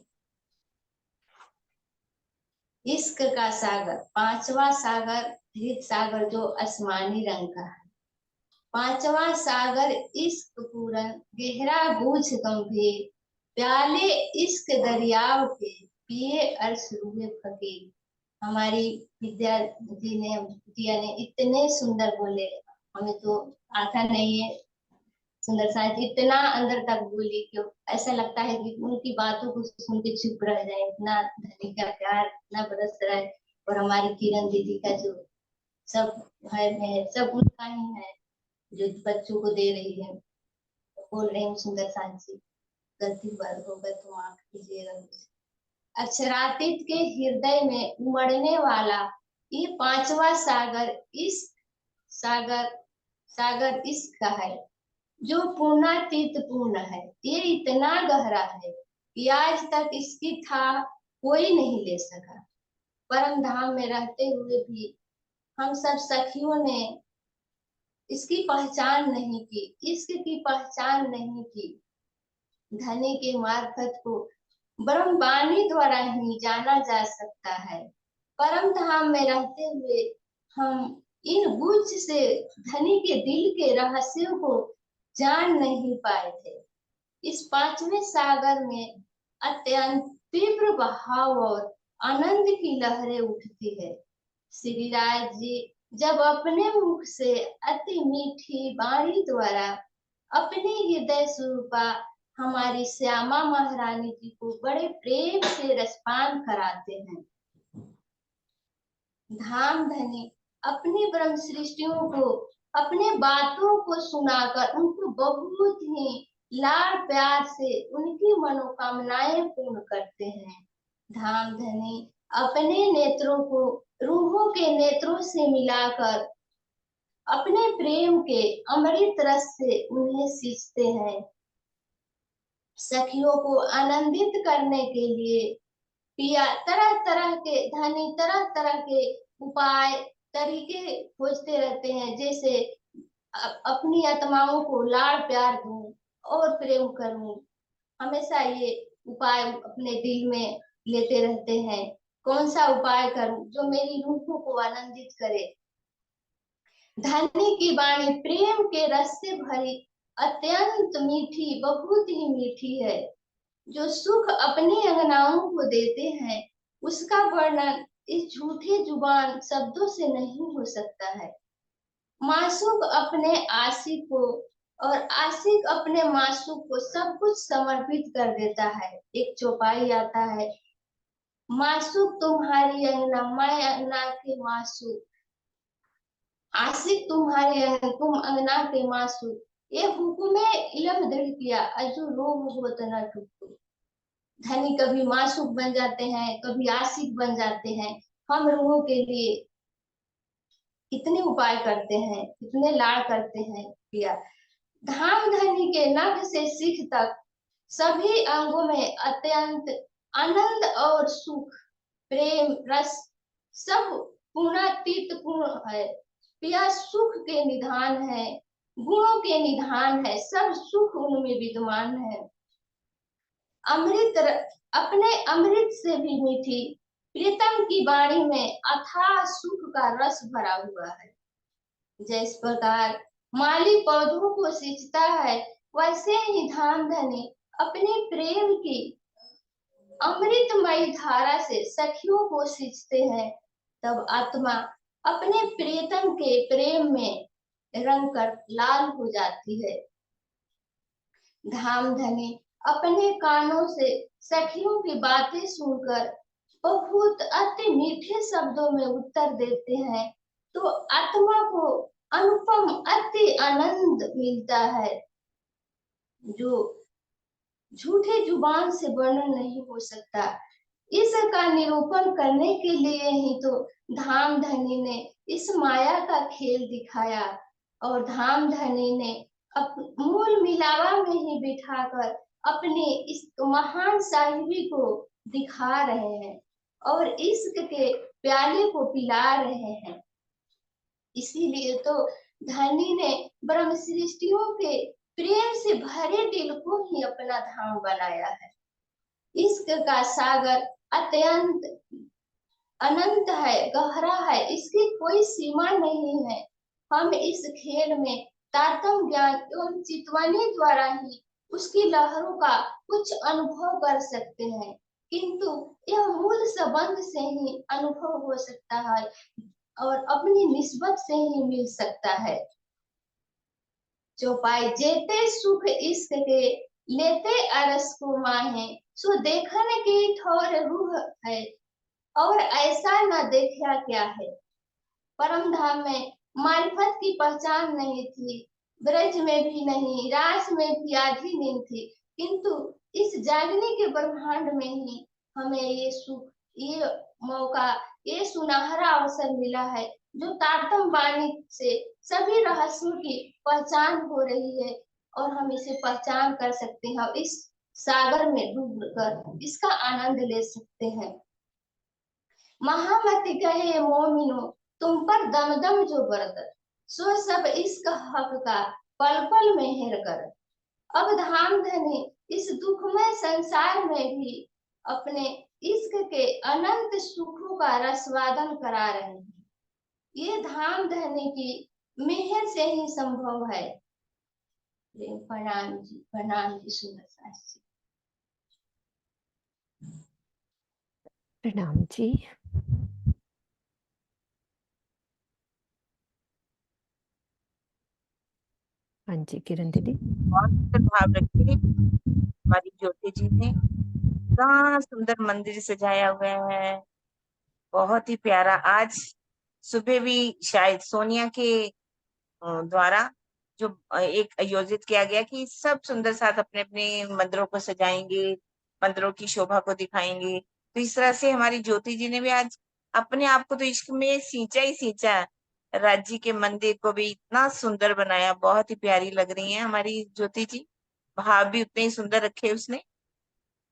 Speaker 7: इश्क का सागर, पांचवा सागर हृदय सागर जो आसमानी रंग का है। पांचवा सागर इश्क पूरन, गहरा बूझ गंभीर, प्याले इश्क दरियाव के, पिए अर्श रूहे फकीर। हमारी विद्या जिया ने इतने सुंदर बोले, हमें तो आता नहीं है। सुंदर साथ इतना अंदर तक बोली कि ऐसा लगता है कि उनकी बातों को सुन के चुप रह जाए। इतना धनी का प्यार इतना बरस रहा है। और हमारी किरण दीदी का जो सब है सब उनका ही है, जो बच्चों को दे रही है। बोल रही हूँ सुंदर सांची, गलती बात होगा तो माफ कीजिएगा। अक्षरातीत के हृदय में उमड़ने वाला ये पांचवा सागर इश्क सागर सागर इश्क का है, जो पूर्णातीत पूर्ण है। ये इतना गहरा है कि आज तक इसकी था कोई नहीं ले सका। परम धाम में रहते हुए भी हम सब सखियों ने इसकी पहचान नहीं की, इश्क की पहचान नहीं की। धनी के मार्फत को ब्रह्म वाणी द्वारा ही जाना जा सकता है। परम धाम में रहते हुए हम इन बुझ से धनी के दिल के रहस्यों को जान नहीं पाए थे। इस पांचवें सागर में अत्यंत तीव्र बहाव और आनंद की लहरें उठती है। श्री राज जी जब अपने मुख से अति मीठी वाणी द्वारा अपने हृदय स्वरूपा हमारी श्यामा महारानी जी को बड़े प्रेम से रसपान कराते हैं। धाम धनी अपनी ब्रह्म सृष्टियों को अपने बातों को सुनाकर उनको बहुत ही लाड़ प्यार से उनकी मनोकामनाएं पूर्ण करते हैं। धाम धनी अपने नेत्रों को रूहों के नेत्रों से मिलाकर अपने प्रेम के अमृत रस से उन्हें सींचते हैं। सखियों को आनंदित करने के लिए पिया तरह तरह के धनी तरह तरह के उपाय तरीके खोजते रहते हैं, जैसे अपनी आत्माओं को लाड़ प्यार दूं और प्रेम करूं। हमेशा ये उपाय अपने दिल में लेते रहते हैं। कौन सा उपाय करूं जो मेरी रूहों को आनंदित करे। धनी की वाणी प्रेम के रस से भरी अत्यंत मीठी, बहुत ही मीठी है। जो सुख अपनी अंगनाओं को देते हैं उसका वर्णन इस झूठे जुबान शब्दों से नहीं हो सकता है। मासूक अपने आशिक को और आशिक अपने मासूक को सब कुछ समर्पित कर देता है। एक चौपाई आता है, मासूक तुम्हारी अंगना मैं अंगना के मासूक, आशिक तुम्हारे अंगना तुम अंगना के मासूक, ये हुक्मे इलम दृढ़ किया अजू रोग होत न टूटू। धनी कभी मासूक बन जाते हैं, कभी आशिक बन जाते हैं। हम रूहों के लिए कितने उपाय करते हैं, कितने लाड़ करते हैं पिया। धाम धनी के नख से सिख तक सभी अंगों में अत्यंत आनंद और सुख, प्रेम रस सब पूर्णातीत पूर्ण है। पिया सुख के निधान है, गुणों के निधान है, सब सुख उनमें विद्यमान है। अमृत अपने अमृत से भी मीठी प्रीतम की वाणी में अथाह सुख का रस भरा हुआ है। जिस प्रकार माली पौधों को सींचता है, वैसे ही धाम धनी अपने प्रेम की अमृतमयी धारा से सखियों को सींचते हैं। तब आत्मा अपने प्रियतम के प्रेम में रंग कर लाल हो जाती है। धाम धनी अपने कानों से सखियों की बातें सुनकर बहुत अति मीठे शब्दों में उत्तर देते हैं, तो आत्मा को अनुपम अति आनंद मिलता है, जो झूठे जुबान से वर्णन नहीं हो सकता। इसका निरूपण करने के लिए ही तो धाम धनी ने इस माया का खेल दिखाया, और धाम धनी ने मूल मिलावा में ही बिठाकर अपनी इस महान साहिबी को दिखा रहे हैं और इश्क के प्याले को पिला रहे हैं। इसीलिए तो धनी ने ब्रह्म सृष्टियों के प्रेम से भरे दिल को ही अपना धाम बनाया है। इश्क का सागर अत्यंत अनंत है, गहरा है, इसकी कोई सीमा नहीं है। हम इस खेल में तारतम्य ज्ञान एवं चितवनी द्वारा ही उसकी लहरों का कुछ अनुभव कर सकते हैं, किंतु यह मूल संबंध से ही अनुभव हो सकता है और अपनी निस्बत से ही मिल सकता है। चौपाई जेते सुख इश्क के, लेते अरस को माहे, सो देखन की ठौर रूह है, और ऐसा न देखा क्या है। परम धाम में मारिफत की पहचान नहीं थी, ब्रज में भी नहीं, रास में भी आधी नींद थी, किंतु इस जागने के ब्रह्मांड में ही हमें ये सुख, ये मौका, ये सुनहरा अवसर मिला है, जो तारतम वाणी से सभी रहस्यों की पहचान हो रही है, और हम इसे पहचान कर सकते हैं और इस सागर में डूब कर इसका आनंद ले सकते हैं। महामती कहे मोमिनो, तुम पर दम दम जो बरकत, सो सब इश्क हक का पल पल मेहर कर। अब धाम धनी इस दुखमय संसार में भी अपने इश्क के अनंत सुखों का रसवादन करा रहे हैं। ये धाम धनी की मेहर से ही संभव है। प्रणाम जी सुंदर सास जी।
Speaker 1: प्रणाम जी। हाँ जी किरण दीदी।
Speaker 2: बहुत सुंदर भाव रखे हमारी ज्योति जी ने, इतना सुंदर मंदिर सजाया हुआ है, बहुत ही प्यारा। आज सुबह भी शायद सोनिया के द्वारा जो एक आयोजित किया गया कि सब सुंदर साथ अपने अपने मंदिरों को सजाएंगे, मंदिरों की शोभा को दिखाएंगे। तो इस तरह से हमारी ज्योति जी ने भी आज अपने आप को तो इश्क में सींचा ही सींचा। राज्य के मंदिर को भी इतना सुंदर बनाया, बहुत ही प्यारी लग रही है हमारी ज्योति जी। भाव भी उतने ही सुंदर रखे उसने,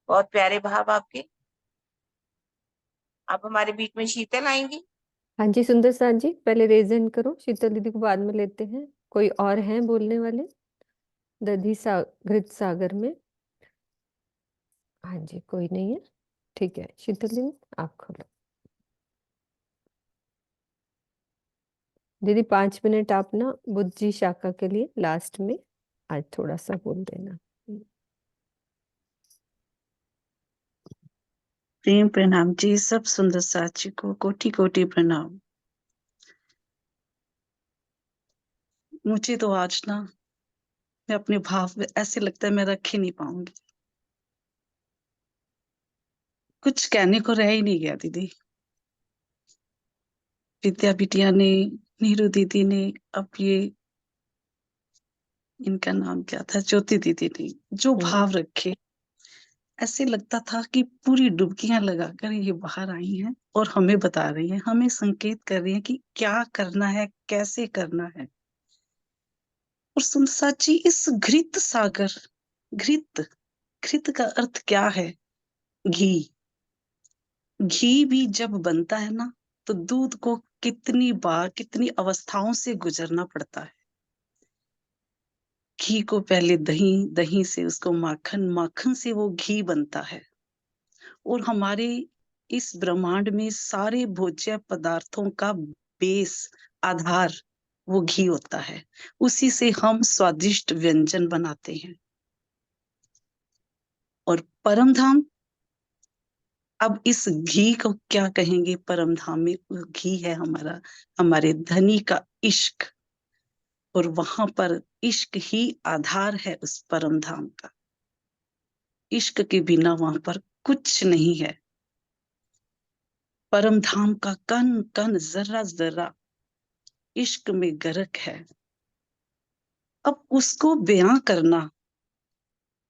Speaker 2: बहुत प्यारे भाव आपके। आप हमारे बीच में शीतल आएंगी।
Speaker 1: हाँ जी सुंदर साथ जी, पहले रेज हैंड करो, शीतल दीदी को बाद में लेते हैं। कोई और हैं बोलने वाले घृत सागर में? हाँ जी कोई नहीं है, ठीक है। शीतल दीदी आप खोलो। दीदी 5 मिनट आप ना बुद्ध जी शाखा के लिए लास्ट में आज थोड़ा सा बोल देना।
Speaker 8: प्रेम प्रणाम जी, सब सुंदर साथी को कोटि कोटि प्रणाम। मुझे तो आज ना मैं अपने भाव में ऐसे लगता है मैं रख ही नहीं पाऊंगी, कुछ कहने को रह ही नहीं गया दीदी। विद्या बिटिया ने, नीरू दीदी ने, अब ये इनका नाम क्या था, ज्योति दीदी ने जो भाव रखे, ऐसे लगता था कि पूरी डुबकियां लगाकर ये बाहर आई हैं और हमें बता रही हैं, हमें संकेत कर रही हैं कि क्या करना है, कैसे करना है। और सुनसाची इस घृत सागर, घृत, घृत का अर्थ क्या है? घी। घी भी जब बनता है ना तो दूध को कितनी बार, कितनी अवस्थाओं से गुजरना पड़ता है। घी को पहले दही, दही से उसको माखन, माखन से वो घी बनता है। और हमारे इस ब्रह्मांड में सारे भोज्य पदार्थों का बेस, आधार वो घी होता है। उसी से हम स्वादिष्ट व्यंजन बनाते हैं। और परम धाम, अब इस घी को क्या कहेंगे, परम धाम में घी है हमारा, हमारे धनी का इश्क। और वहां पर इश्क ही आधार है उस परम धाम का। इश्क के बिना वहां पर कुछ नहीं है। परम धाम का कण कण, जर्रा जर्रा इश्क में गर्क है। अब उसको बयां करना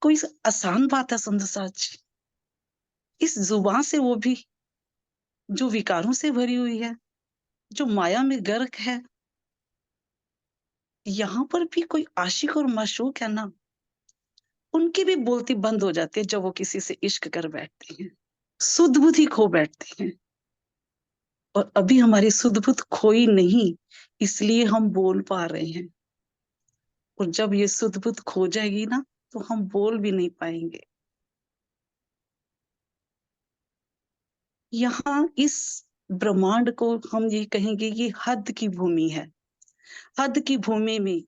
Speaker 8: कोई आसान बात है सुंदर साज? इस जुबान से, वो भी जो विकारों से भरी हुई है, जो माया में गर्क है, यहाँ पर भी कोई आशिक और माशूक है ना, उनकी भी बोलती बंद हो जाती है जब वो किसी से इश्क कर बैठते हैं, सुध बुध ही खो बैठते हैं। और अभी हमारी सुध बुध खोई नहीं, इसलिए हम बोल पा रहे हैं। और जब ये सुध बुध खो जाएगी ना तो हम बोल भी नहीं पाएंगे। यहाँ इस ब्रह्मांड को हम ये कहेंगे ये हद की भूमि है। हद की भूमि में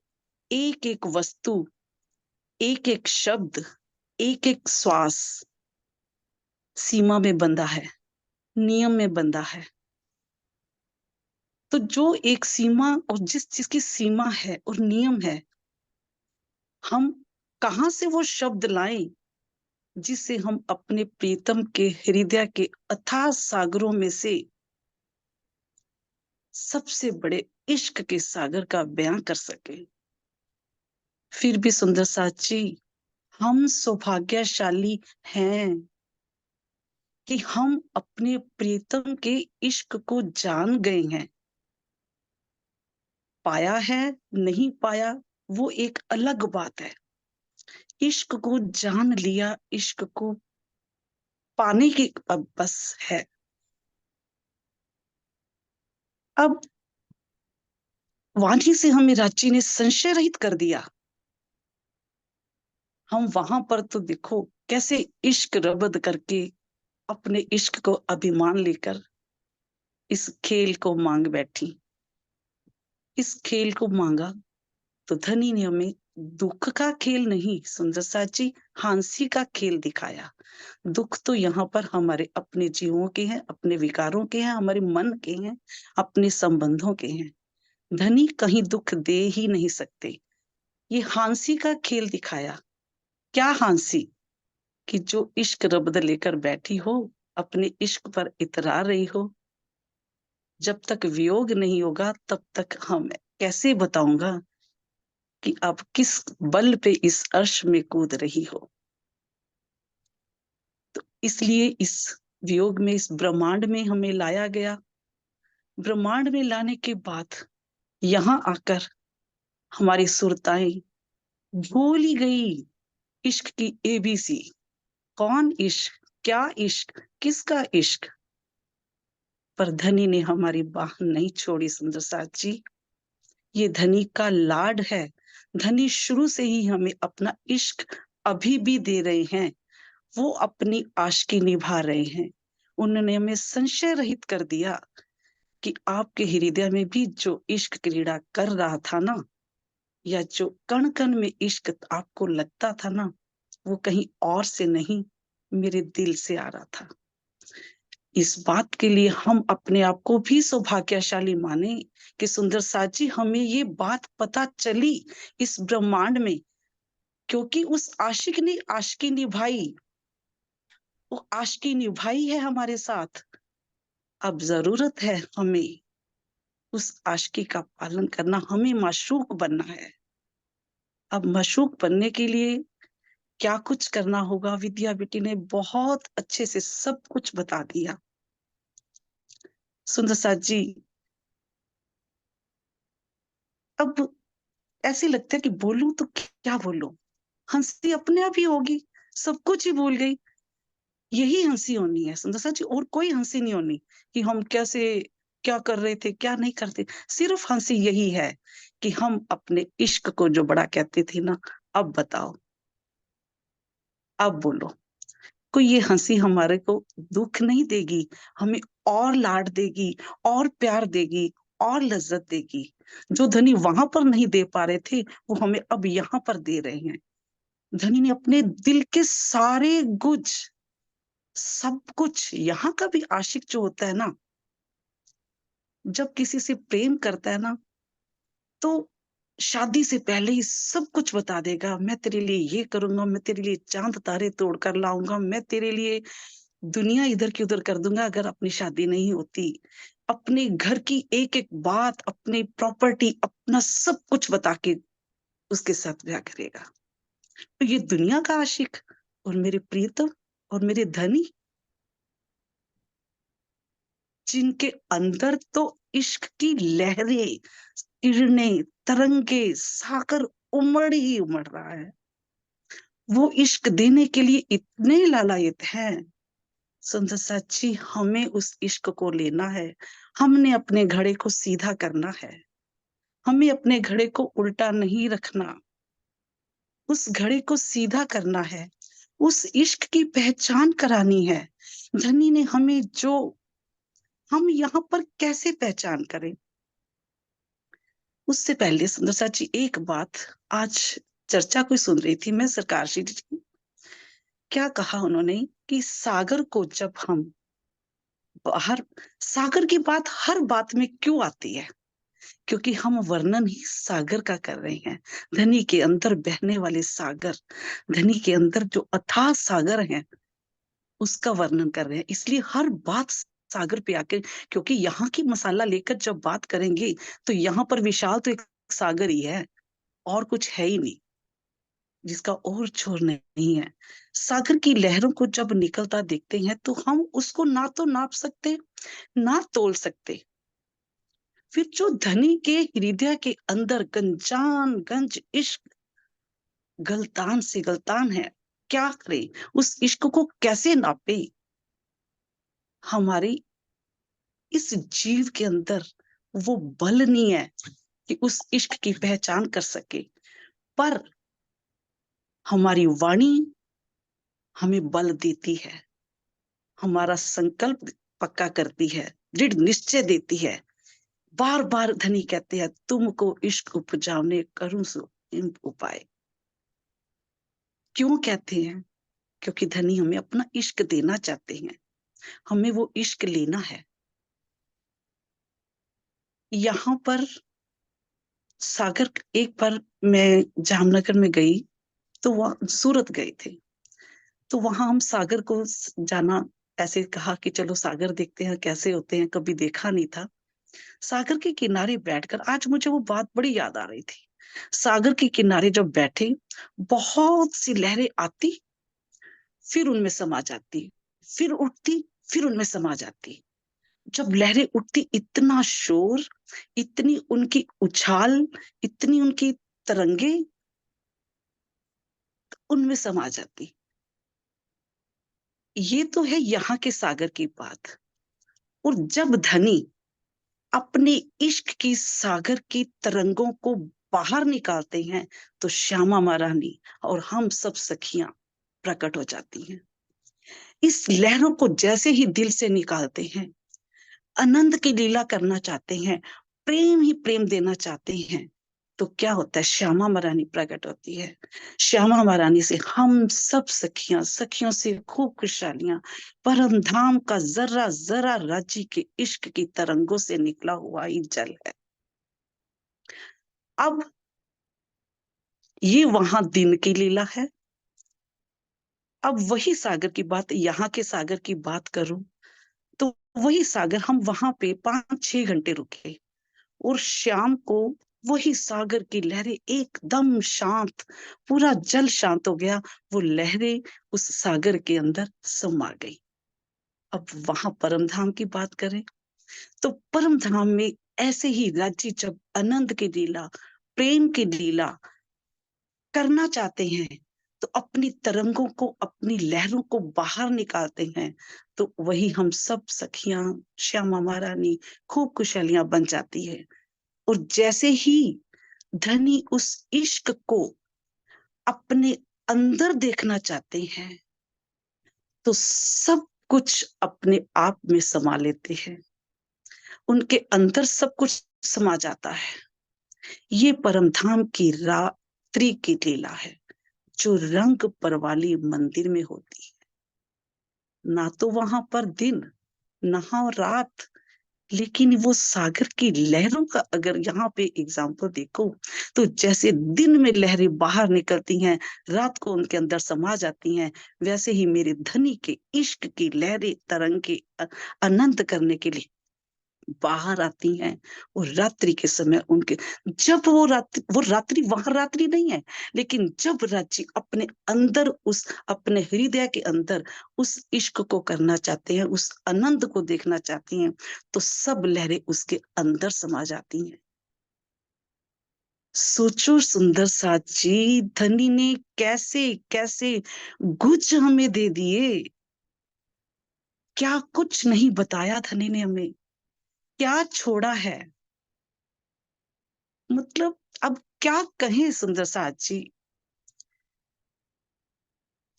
Speaker 8: एक एक वस्तु, एक एक शब्द, एक एक श्वास सीमा में बंधा है, नियम में बंधा है। तो जो एक सीमा और जिस चीज की सीमा है और नियम है, हम कहां से वो शब्द लाएं जिससे हम अपने प्रीतम के हृदय के अथाह सागरों में से सबसे बड़े इश्क के सागर का बयां कर सके। फिर भी सुंदर साची, हम सौभाग्यशाली हैं कि हम अपने प्रीतम के इश्क को जान गए हैं। पाया है नहीं पाया वो एक अलग बात है। इश्क को जान लिया, इश्क को पाने की अब बस है। अब वाणी से हमें रांची ने संशय रहित कर दिया। हम वहां पर तो देखो कैसे इश्क रबद करके अपने इश्क को अभिमान लेकर इस खेल को मांग बैठी। इस खेल को मांगा तो धनी ने हमें दुख का खेल नहीं सुंदर साची, हांसी का खेल दिखाया। दुख तो यहाँ पर हमारे अपने जीवों के हैं, अपने विकारों के हैं, हमारे मन के हैं, अपने संबंधों के हैं। धनी कहीं दुख दे ही नहीं सकते। ये हांसी का खेल दिखाया। क्या हांसी? कि जो इश्क रब्द लेकर बैठी हो, अपने इश्क पर इतरा रही हो। जब तक वियोग नहीं होगा तब तक हम कैसे बताऊंगा कि आप किस बल पे इस अर्श में कूद रही हो। तो इसलिए इस वियोग में, इस ब्रह्मांड में हमें लाया गया। ब्रह्मांड में लाने के बाद यहाँ आकर हमारी सुरताएं भूल ही गई इश्क की एबीसी। कौन इश्क, क्या इश्क, किसका इश्क? पर धनी ने हमारी बाह नहीं छोड़ी सुंदर साथ जी। ये धनी का लाड है। धनी शुरू से ही हमें अपना इश्क अभी भी दे रहे हैं। वो अपनी आशिकी निभा रहे हैं। उन्होंने हमें संशय रहित कर दिया कि आपके हृदय में भी जो इश्क क्रीड़ा कर रहा था ना, या जो कण कण में इश्क आपको लगता था ना, वो कहीं और से नहीं, मेरे दिल से आ रहा था। इस बात के लिए हम अपने आप को भी सौभाग्यशाली माने कि सुंदर साची हमें ये बात पता चली इस ब्रह्मांड में, क्योंकि उस आशिक ने आशिकी निभाई। वो आशिकी निभाई है हमारे साथ। अब जरूरत है हमें उस आशिकी का पालन करना, हमें माशूक बनना है। अब माशूक बनने के लिए क्या कुछ करना होगा, विद्या बेटी ने बहुत अच्छे से सब कुछ बता दिया। सुंदर साथ जी, अब ऐसे लगता है कि बोलूं तो क्या बोलूं, हंसी अपने आप ही होगी, सब कुछ ही भूल गई। यही हंसी होनी है सुंदर साथ जी, और कोई हंसी नहीं होनी कि हम कैसे क्या कर रहे थे क्या नहीं करते। सिर्फ हंसी यही है कि हम अपने इश्क को जो बड़ा कहते थे ना, अब बताओ, अब बोलो। कोई ये हंसी हमारे को दुख नहीं देगी, हमें और लाड देगी, और प्यार देगी, और लज्जत देगी। जो धनी वहां पर नहीं दे पा रहे थे वो हमें अब यहाँ पर दे रहे हैं। धनी ने अपने दिल के सारे गुज, सब कुछ। यहाँ का भी आशिक जो होता है ना, जब किसी से प्रेम करता है ना, तो शादी से पहले ही सब कुछ बता देगा। मैं तेरे लिए ये करूंगा, मैं तेरे लिए चांद तारे तोड़ कर लाऊंगा, मैं तेरे लिए दुनिया इधर की उधर कर दूंगा अगर अपनी शादी नहीं होती। अपने घर की एक एक बात, अपनी प्रॉपर्टी, अपना सब कुछ बता के उसके साथ ब्याह करेगा। तो ये दुनिया का आशिक और मेरे प्रियतम और मेरे धनी, जिनके अंदर तो इश्क की लहरें, किरणें, तरंगे, सागर उमड़ ही उमड़ रहा है। वो इश्क देने के लिए इतने लालायित हैं। सुंदर सच्ची, हमें उस इश्क को लेना है। हमने अपने घड़े को सीधा करना है। हमें अपने घड़े को उल्टा नहीं रखना, उस घड़े को सीधा करना है। उस इश्क की पहचान करानी है। धनी ने हमें जो हम यहाँ पर कैसे पहचान करें? उससे पहले सुंदर साथ जी एक बात, आज चर्चा कोई सुन रही थी मैं सरकार जी की, क्या कहा उन्होंने कि सागर को जब हम बाहर, सागर की बात हर बात में क्यों आती है? क्योंकि हम वर्णन ही सागर का कर रहे हैं। धनी के अंदर बहने वाले सागर, धनी के अंदर जो अथाह सागर है उसका वर्णन कर रहे हैं। इसलिए हर बात सागर पे आके, क्योंकि यहाँ की मसाला लेकर जब बात करेंगे तो यहाँ पर विशाल तो एक सागर ही है, और कुछ है ही नहीं जिसका और छोर नहीं है। सागर की लहरों को जब निकलता देखते हैं तो हम उसको ना तो नाप सकते ना तोल सकते। फिर जो धनी के हृदय के अंदर गंजान गंज इश्क गलतान से गलतान है, क्या करे? उस इश्क को कैसे नापे? हमारी इस जीव के अंदर वो बल नहीं है कि उस इश्क की पहचान कर सके, पर हमारी वाणी हमें बल देती है, हमारा संकल्प पक्का करती है, दृढ़ निश्चय देती है। बार बार धनी कहते हैं, तुमको इश्क उपजाने करूं सो इन उपाय। क्यों कहते हैं? क्योंकि धनी हमें अपना इश्क देना चाहते हैं, हमें वो इश्क लेना है। यहाँ पर सागर, एक बार मैं जामनगर में गई तो वहां सूरत गए थे, तो वहां हम सागर को जाना, ऐसे कहा कि चलो सागर देखते हैं कैसे होते हैं, कभी देखा नहीं था। सागर के किनारे बैठकर आज मुझे वो बात बड़ी याद आ रही थी। सागर के किनारे जब बैठे, बहुत सी लहरें आती, फिर उनमें समा जाती, फिर उठती, फिर उनमें समा जाती। जब लहरें उठती, इतना शोर, इतनी उनकी उछाल, इतनी उनकी तरंगे, उनमें समा जाती। ये तो है यहाँ के सागर की बात। और जब धनी अपने इश्क की सागर की तरंगों को बाहर निकालते हैं तो श्यामा महारानी और हम सब सखियां प्रकट हो जाती हैं। इस लहरों को जैसे ही दिल से निकालते हैं, आनंद की लीला करना चाहते हैं, प्रेम ही प्रेम देना चाहते हैं, तो क्या होता है? श्यामा महारानी प्रकट होती है। श्यामा महारानी से हम सब सखियां, सखियों से खूब खुशहालियां, परम धाम का जर्रा जर्रा राज्य के इश्क की तरंगों से निकला हुआ ही जल है। अब ये वहां दिन की लीला है। अब वही सागर की बात, यहाँ के सागर की बात करूं तो वही सागर, हम वहां पे 5-6 घंटे रुके और शाम को वही सागर की लहरें एकदम शांत, पूरा जल शांत हो गया, वो लहरें उस सागर के अंदर समा गई। अब वहां परम धाम की बात करें तो परम धाम में ऐसे ही राज्य जब आनंद की लीला, प्रेम की लीला करना चाहते हैं तो अपनी तरंगों को, अपनी लहरों को बाहर निकालते हैं, तो वही हम सब सखियां, श्यामा महारानी खूब खुशहालियां बन जाती है। और जैसे ही धनी उस इश्क को अपने अंदर देखना चाहते हैं तो सब कुछ अपने आप में समा लेते हैं, उनके अंदर सब कुछ समा जाता है। ये परम धाम की रात्रि की लीला है जो रंग परवाली मंदिर में होती है। ना तो वहां पर दिन, ना रात, लेकिन वो सागर की लहरों का अगर यहाँ पे एग्जाम्पल देखो तो जैसे दिन में लहरें बाहर निकलती हैं, रात को उनके अंदर समा जाती हैं, वैसे ही मेरे धनी के इश्क की लहरें तरंगे आनंद करने के लिए बाहर आती हैं। और रात्रि के समय उनके, जब वो रात्रि वहां रात्रि नहीं है, लेकिन जब राज्य अपने अंदर, उस अपने हृदय के अंदर उस इश्क को करना चाहते हैं, उस आनंद को देखना चाहती हैं, तो सब लहरें उसके अंदर समा जाती हैं। सोचो सुंदर साथ जी, धनी ने कैसे कैसे गुज हमें दे दिए। क्या कुछ नहीं बताया धनी ने हमें, क्या छोड़ा है। मतलब अब क्या कहें सुंदर साथ जी,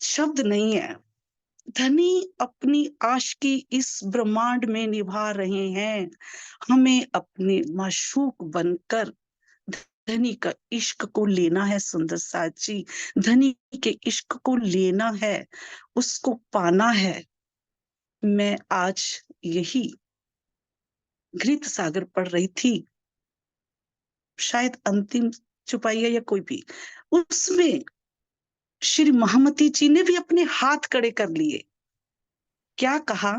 Speaker 8: शब्द नहीं है। धनी अपनी आशिकी इस ब्रह्मांड में निभा रहे हैं। हमें अपने माशूक बनकर धनी का इश्क को लेना है सुंदर साथ जी, धनी के इश्क को लेना है, उसको पाना है। मैं आज यही घृत सागर पढ़ रही थी, शायद अंतिम चुपाई है या कोई भी, उसमें श्री महामती जी ने भी अपने हाथ खड़े कर लिए। क्या कहा?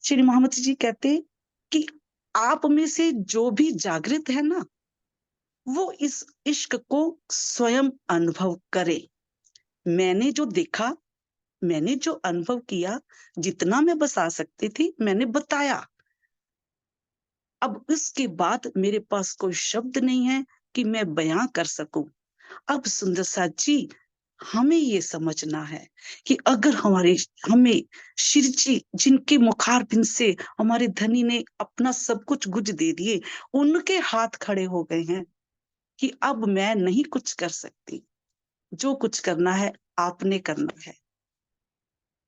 Speaker 8: श्री महामती जी कहते कि आप में से जो भी जागृत है ना, वो इस इश्क को स्वयं अनुभव करे। मैंने जो देखा, मैंने जो अनुभव किया, जितना मैं बता सकती थी मैंने बताया। अब इसके बाद मेरे पास कोई शब्द नहीं है कि मैं बयां कर सकूं। अब सुंदर साथ जी, हमें ये समझना है कि अगर हमें शिव जी जिनके मुखारबिंद से हमारे धनी ने अपना सब कुछ गुज दे दिए, उनके हाथ खड़े हो गए हैं कि अब मैं नहीं कुछ कर सकती, जो कुछ करना है आपने करना है,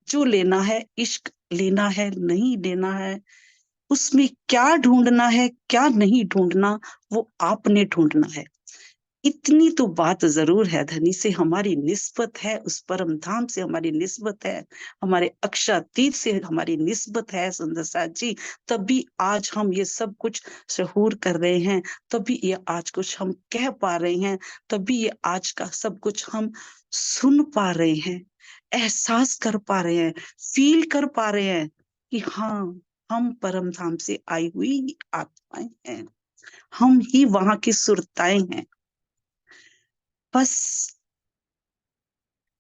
Speaker 8: जो लेना है इश्क लेना है, नहीं लेना है, उसमें क्या ढूंढना है क्या नहीं ढूंढना, वो आपने ढूंढना है। इतनी तो बात जरूर है, धनी से हमारी निस्बत है, उस परम धाम से हमारी निस्बत है, हमारे अक्षातीत से हमारी निस्बत है सुंदर साथ जी। तभी आज हम ये सब कुछ शहूर कर रहे हैं, तभी ये आज कुछ हम कह पा रहे हैं, तभी ये आज का सब कुछ हम सुन पा रहे हैं, एहसास कर पा रहे हैं, फील कर पा रहे हैं कि हाँ, हम परम धाम से आई हुई आत्माएं हैं, हम ही वहां की सुरताएं हैं। बस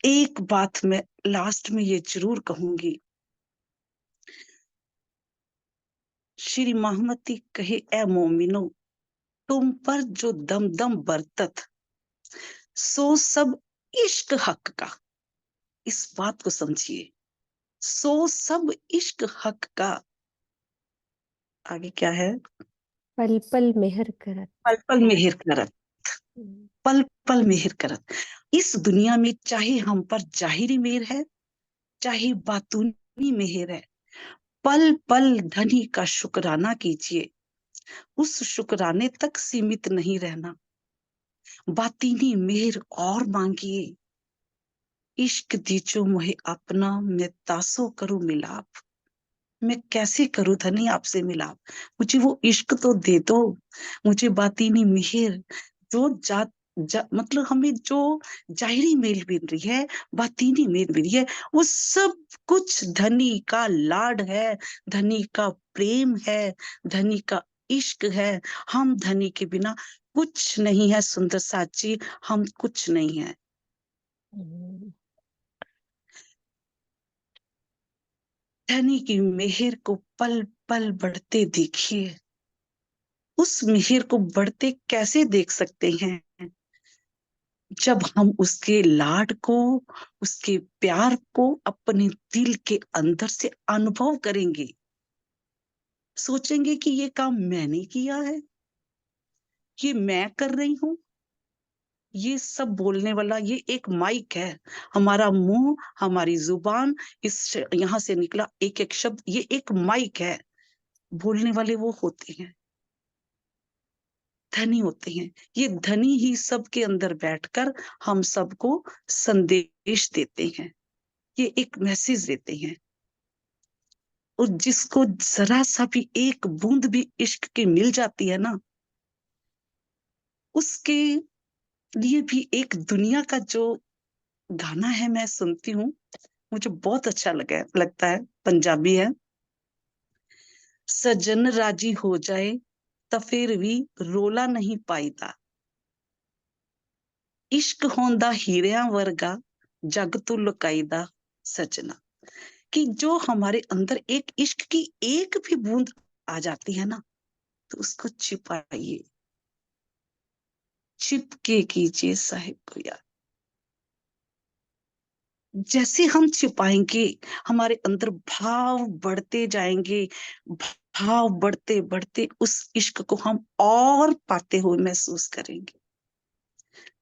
Speaker 8: एक बात मैं लास्ट में ये जरूर कहूंगी, श्री महामती कहे, ए मोमिनो, तुम पर जो दम दम बरतत, सो सब इश्क हक का। इस बात को समझिए, सो सब इश्क हक का। आगे क्या है?
Speaker 1: पल पल मेहर करत।
Speaker 8: पल पल मेहर करत, पल पल मेहर करत। इस दुनिया में चाहे हम पर जाहिरी मेहर है, चाहे बातूनी मेहर है, पल पल धनी का शुक्राना कीजिए। उस शुक्राने तक सीमित नहीं रहना, बातीनी मेहर और मांगिए। इश्क दीजो मोहे अपना, मैं तासो करूं मिलाप। मैं कैसे करूं धनी आपसे मिलाप, मुझे वो इश्क तो दे दो, मुझे बातीनी मेहर जो मतलब हमें जो जाहिरी मेल मिल रही है, बातीनी मेल मिल रही है, वो सब कुछ धनी का लाड है, धनी का प्रेम है, धनी का इश्क है। हम धनी के बिना कुछ नहीं है सुंदर साथ जी, हम कुछ नहीं है। धनी की मेहर को पल पल बढ़ते देखिए। उस मेहर को बढ़ते कैसे देख सकते हैं? जब हम उसके लाड को, उसके प्यार को अपने दिल के अंदर से अनुभव करेंगे, सोचेंगे कि ये काम मैंने किया है, ये मैं कर रही हूं। ये सब बोलने वाला ये एक माइक है, हमारा मुंह, हमारी जुबान, इस यहां से निकला एक एक शब्द, ये एक माइक है। बोलने वाले वो होते हैं, धनी होते हैं। ये धनी ही सबके अंदर बैठकर हम सबको संदेश देते हैं, ये एक मैसेज देते हैं। और जिसको जरा सा भी एक बूंद भी इश्क की मिल जाती है ना, उसके लिए भी एक दुनिया का जो गाना है मैं सुनती हूँ, मुझे बहुत अच्छा लगता है, पंजाबी है। सजन राजी हो जाए तो फिर भी रोला नहीं पाईदा, इश्क होंदा हीरिया वर्गा, जग तू लुकाईदा सजना। कि जो हमारे अंदर एक इश्क की एक भी बूंद आ जाती है ना, तो उसको छिपाइए, छिपके कीजिए साहिब को याद। जैसे हम छिपाएंगे, हमारे अंदर भाव बढ़ते जाएंगे, भाव बढ़ते बढ़ते उस इश्क को हम और पाते हुए महसूस करेंगे।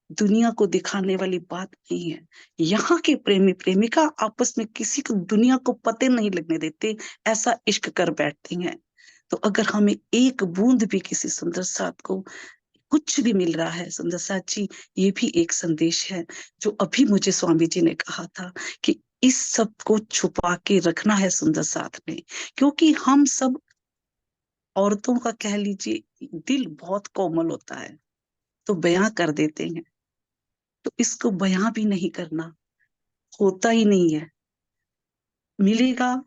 Speaker 8: दुनिया को दिखाने वाली बात नहीं है। यहाँ के प्रेमी प्रेमिका आपस में किसी को दुनिया को पते नहीं लगने देते, ऐसा इश्क कर बैठते हैं। तो अगर हमें एक बूंद भी किसी सुंदर साथ को कुछ भी मिल रहा है, सुंदर साथ जी, ये भी एक संदेश है जो अभी मुझे स्वामी जी ने कहा था कि इस सब को छुपा के रखना है सुंदर साथ में, क्योंकि हम सब औरतों का कह लीजिए दिल बहुत कोमल होता है, तो बयां कर देते हैं। तो इसको बयां भी नहीं करना, होता ही नहीं है। मिलेगा,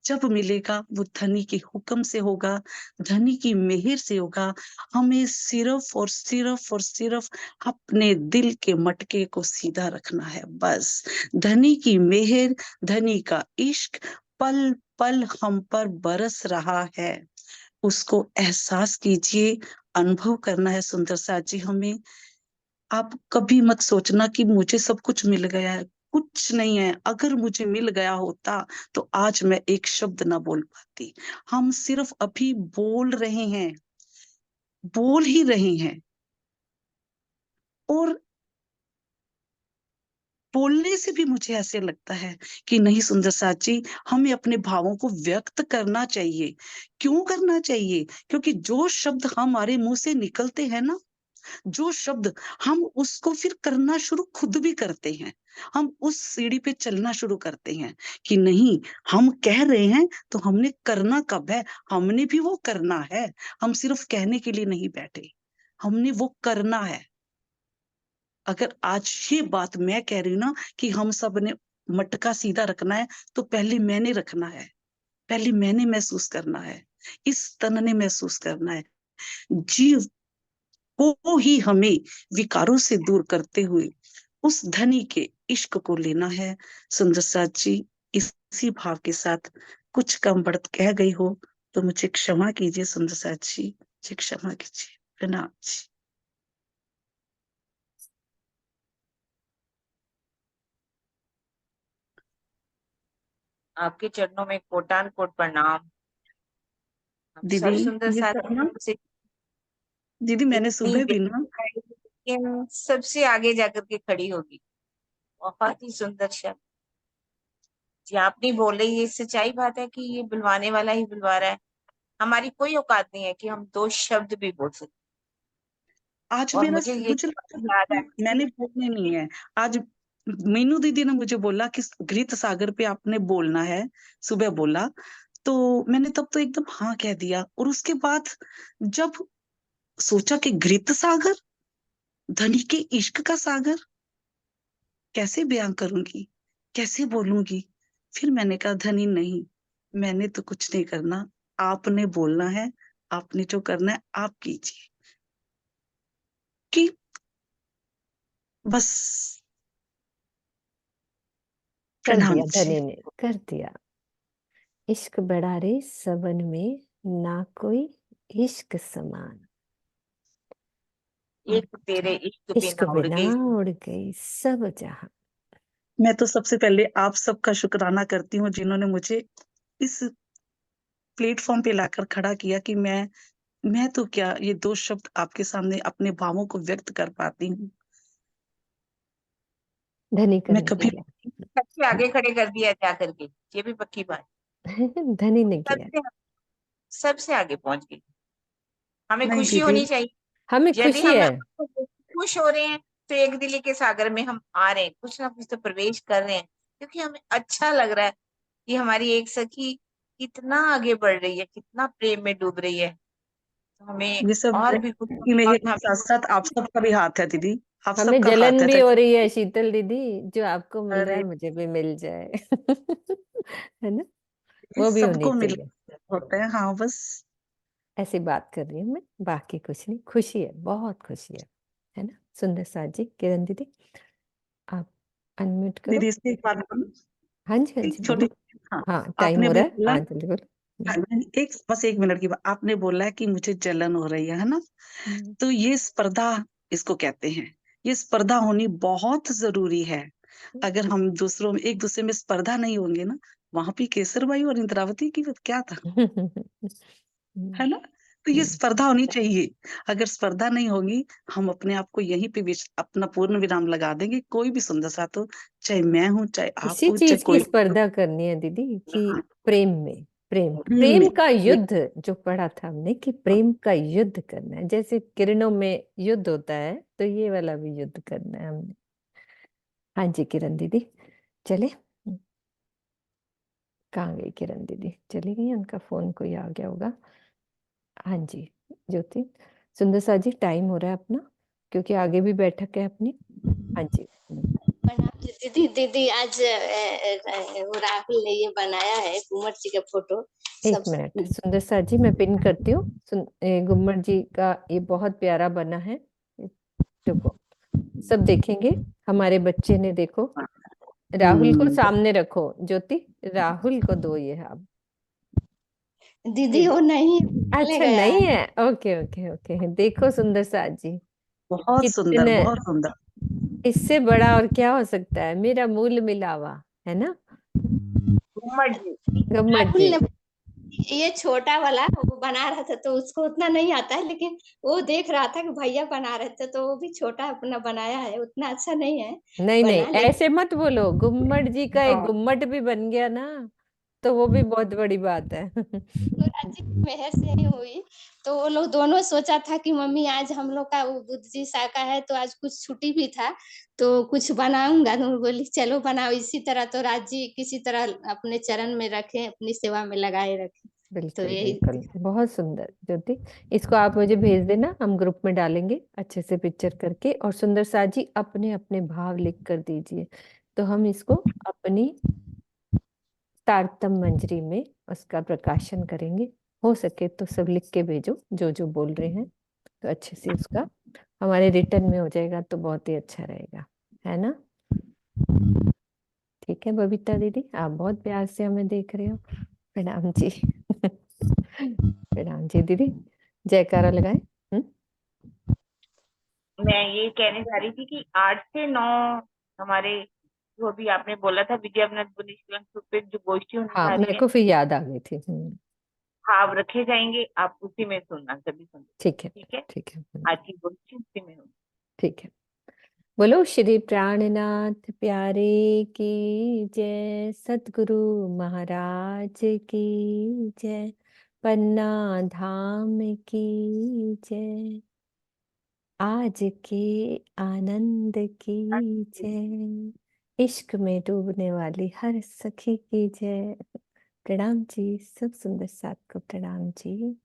Speaker 8: जब मिलेगा वो धनी के हुक्म से होगा, धनी की मेहर से होगा। हमें सिर्फ और सिर्फ और सिर्फ अपने दिल के मटके को सीधा रखना है, बस। धनी की मेहर, धनी का इश्क पल पल हम पर बरस रहा है, उसको एहसास कीजिए, अनुभव करना है सुंदर साथ जी हमें। आप कभी मत सोचना कि मुझे सब कुछ मिल गया है, कुछ नहीं है। अगर मुझे मिल गया होता तो आज मैं एक शब्द ना बोल पाती। हम सिर्फ अभी बोल रहे हैं, बोल ही रहे हैं, और बोलने से भी मुझे ऐसे लगता है कि नहीं सुंदर साथ जी, हमें अपने भावों को व्यक्त करना चाहिए। क्यों करना चाहिए? क्योंकि जो शब्द हमारे मुंह से निकलते हैं ना, जो शब्द, हम उसको फिर करना शुरू खुद भी करते हैं। हम उस सीढ़ी पे चलना शुरू करते हैं कि नहीं, हम कह रहे हैं तो हमने करना कब है, हमने भी वो करना है। हम सिर्फ कहने के लिए नहीं बैठे, हमने वो करना है। अगर आज ये बात मैं कह रही हूँ ना कि हम सब ने मटका सीधा रखना है, तो पहले मैंने रखना है, पहले मैंने महसूस करना है, इस तन ने महसूस करना है। जीव को ही हमें विकारों से दूर करते हुए उस धनी के इश्क को लेना है। सुंदर साथ जी, इसी भाव के साथ कुछ कम बढ़त कह गई हो तो मुझे क्षमा कीजिए सुंदर साथ जी, मुझे क्षमा कीजिए। प्रणाम जी।
Speaker 2: आपके चरणों में कोटान कोट प्रणाम। हम
Speaker 8: दीदी
Speaker 2: सब सुंदर
Speaker 8: ये
Speaker 2: साथ
Speaker 8: सब ना,
Speaker 2: से
Speaker 8: दीदी मैंने
Speaker 2: इतनी
Speaker 8: सुबह भी ना,
Speaker 2: बेटी लेकिन सबसे आगे जाकर के खड़ी होगी। बहुत ही सुंदर शब्द जी आप नहीं बोल रही, ये सच्चाई बात है कि ये बुलवाने वाला ही बुलवा रहा है। हमारी कोई औकात नहीं है कि हम दो शब्द भी बोल सकें।
Speaker 8: आज
Speaker 2: और
Speaker 8: मेरा,
Speaker 2: मुझे ये
Speaker 8: मुझे लगता है
Speaker 2: याद है,
Speaker 8: कि मैंने बोलने नहीं है आज। मीनू दीदी ने मुझे बोला कि घृत सागर पे आपने बोलना है, सुबह बोला, तो मैंने तब तो एकदम हाँ कह दिया। और उसके बाद जब सोचा कि घृत सागर, धनी के इश्क का सागर, कैसे बयां करूंगी, कैसे बोलूंगी। फिर मैंने कहा धनी नहीं, मैंने तो कुछ नहीं करना, आपने बोलना है, आपने जो करना है आप कीजिए। कि बस,
Speaker 1: कर
Speaker 8: प्रणाम
Speaker 1: दिया
Speaker 8: जी।
Speaker 1: धनी ने, कर दिया। इश्क बड़ा रे सबन में, ना कोई इश्क समान।
Speaker 2: एक तेरे इश्क
Speaker 1: इश्क
Speaker 2: बिना उड़
Speaker 1: बिना
Speaker 2: गई।
Speaker 1: उड़ गई सब जहां।
Speaker 8: मैं तो सबसे पहले आप सबका शुक्राना करती हूँ जिन्होंने मुझे इस प्लेटफॉर्म पे लाकर खड़ा किया कि मैं तो क्या, ये दो शब्द आपके सामने अपने भावों को व्यक्त कर पाती हूँ।
Speaker 1: धनी
Speaker 8: मैं
Speaker 1: करने
Speaker 8: कभी,
Speaker 1: दिया।
Speaker 2: सबसे आगे खड़े कर दिया जा करके, ये भी पक्की बात।
Speaker 1: धनी ने किया।
Speaker 2: सबसे सबसे आगे पहुंच गई। हमें
Speaker 8: नहीं
Speaker 2: खुशी
Speaker 8: दीदी,
Speaker 2: होनी चाहिए।
Speaker 1: हमें
Speaker 2: यदि
Speaker 1: खुशी
Speaker 2: हम
Speaker 1: है।
Speaker 2: खुश हो रहे हैं तो एक दिल के सागर में हम आ रहे हैं, कुछ ना कुछ तो प्रवेश कर रहे हैं, क्योंकि हमें अच्छा लग रहा है कि हमारी एक सखी कितना आगे बढ़ रही है, कितना प्रेम में डूब रही है। तो हमें
Speaker 8: ये सब
Speaker 2: और भी कुछ
Speaker 8: मेरे
Speaker 2: और हमें
Speaker 8: साथ साथ आप सबका भी हाथ है दीदी, आप
Speaker 1: हमें
Speaker 8: सबका हाथ
Speaker 1: जलन
Speaker 8: है।
Speaker 1: भी हो रही है शीतल दीदी, जो आपको मिल रहा
Speaker 8: अरे
Speaker 1: है मुझे भी मिल जाए। है ना,
Speaker 8: ये
Speaker 1: वो भी होनी
Speaker 8: सबको मिल
Speaker 1: चाहिए।
Speaker 8: होता है, हाँ बस।
Speaker 1: ऐसी बात कर रही हूँ मैं, बाकी कुछ नहीं। खुशी है, बहुत खुशी है ना। सुंदर साथ जी, किरण दीदी, आप अनम्यूट करो।
Speaker 8: दीदी इससे एक बात बोलूं,
Speaker 1: हाँ जी, हाँ जी,
Speaker 8: एक
Speaker 1: बोलो।
Speaker 8: छोटी, हाँ,
Speaker 1: हाँ, टाइम
Speaker 8: आपने
Speaker 1: हो
Speaker 8: अभी
Speaker 1: रहा है,
Speaker 8: बोला,
Speaker 1: हाँ जल्दी बोलो।
Speaker 8: एक बस एक मिनट की बात, आपने बोला है कि मुझे जलन हो रही है ना,
Speaker 1: हम्म।
Speaker 8: तो ये स्पर्धा इसको कहते हैं। ये स्पर्धा होनी बहुत जरूरी है। अगर हम दूसरों में, एक दूसरे में स्पर्धा नहीं होंगे ना, वहां पे केसरबाई और इंद्रावती की क्या था, है ना। तो ये स्पर्धा होनी चाहिए। अगर स्पर्धा नहीं होगी, हम अपने आप को यहीं पे अपना पूर्ण विराम लगा देंगे। कोई भी सुंदर साथ हो, चाहे मैं हूँ, चाहे आप
Speaker 1: इसी
Speaker 8: हो, चाहे
Speaker 1: चीज की
Speaker 8: कोई।
Speaker 1: स्पर्धा करनी है दीदी, कि
Speaker 8: हाँ,
Speaker 1: प्रेम में, प्रेम
Speaker 8: प्रेम
Speaker 1: प्रेम
Speaker 8: में।
Speaker 1: का युद्ध जो पढ़ा था हमने, कि प्रेम का युद्ध करना है। जैसे किरणों में युद्ध होता है, तो ये वाला भी युद्ध करना है हमने। हाँ जी किरण दीदी, चले। कहाँ गई किरण दीदी? चली गई, उनका फोन कोई आ गया होगा। हाँ जी ज्योति, सुंदर सा जी टाइम हो रहा है अपना, क्योंकि आगे भी बैठक है अपनी। हाँ जी।
Speaker 7: प्रणाम जी दीदी। दीदी आज वो राहुल ने ये बनाया है घूमर जी का फोटो।
Speaker 1: एक मिनट सुंदर सा जी, मैं पिन करती हूँ। गुम्मट जी का ये बहुत प्यारा बना है। देखो, सब देखेंगे, हमारे बच्चे ने, देखो। राहुल को सामने रखो ज्योति, राहुल को दो ये आप।
Speaker 7: दीदी वो नहीं ले
Speaker 1: अच्छा
Speaker 7: गया
Speaker 1: नहीं
Speaker 7: है।
Speaker 1: है, ओके ओके ओके, देखो सुंदर सा जी,
Speaker 8: बहुत सुंदर,
Speaker 1: कितने,
Speaker 8: बहुत सुंदर।
Speaker 1: इससे बड़ा और क्या हो सकता है, मेरा मूल मिलावा, है ना
Speaker 2: घूमर जी,
Speaker 1: गुम्मट
Speaker 7: राहुल
Speaker 1: जी।
Speaker 7: ने ये छोटा वाला वो बना रहा था, तो उसको उतना नहीं आता है, लेकिन वो देख रहा था कि भैया बना रहे थे, तो वो भी छोटा अपना बनाया है। उतना अच्छा नहीं है
Speaker 1: नहीं नहीं,
Speaker 7: बना, लेकिन
Speaker 1: ऐसे मत बोलो, गुम्मट जी का एक
Speaker 2: हाँ,
Speaker 1: गुम्मट भी बन गया ना, तो वो भी बहुत बड़ी बात है।
Speaker 7: युवराज जी की मेहर से ही हुई। तो वो लोग दोनों सोचा था कि मम्मी आज हम लोग का वो बुद्ध जी सा का है, तो आज कुछ छुट्टी भी था, तो कुछ बनाऊंगा। तो बोली चलो बनाओ। इसी तरह तो राज जी किसी तरह अपने चरण में रखें, अपनी सेवा में लगाए रखें। तो
Speaker 1: बिल्कुल
Speaker 7: यही
Speaker 1: बिल्कुल, बहुत सुंदर ज्योति। इसको आप मुझे भेज देना, हम ग्रुप में डालेंगे अच्छे से पिक्चर करके। और सुंदर सा जी अपने अपने भाव लिख कर दीजिए, तो हम इसको अपनी तारतम मंजरी में उसका प्रकाशन करेंगे। हो सके तो सब लिख के भेजो, जो जो बोल रहे हैं, तो अच्छे से उसका हमारे रिटर्न में हो जाएगा, तो बहुत ही अच्छा रहेगा, है ना। ठीक है बबीता दीदी, आप बहुत प्यार से हमें देख रहे हो। प्रणाम जी। प्रणाम जी दीदी, जयकारा लगाए।
Speaker 2: मैं ये कहने जा रही थी कि 8 से 9 हमारे, जो भी आपने बोला था, विद्यावनंद बुनिशकलन पे जो गोष्ठी होने
Speaker 1: हाँ
Speaker 2: जा रही
Speaker 1: मेरे
Speaker 2: है,
Speaker 1: को फिर याद आ गई थी।
Speaker 2: भाव रखे जाएंगे, आप उसी में सुनना, सभी सुन।
Speaker 1: ठीक है,
Speaker 2: ठीक है,
Speaker 1: ठीक है।
Speaker 2: आज की गोष्ठी उसी में होगी।
Speaker 1: ठीक है। बोलो श्री प्राणनाथ प्यारे की जय, सतगुरु महाराज की जय, पन्ना धाम की जय, आज के आनंद की जय, इश्क में डूबने वाली हर सखी की जय। प्रणाम जी, सब सुंदर साथ को प्रणाम जी।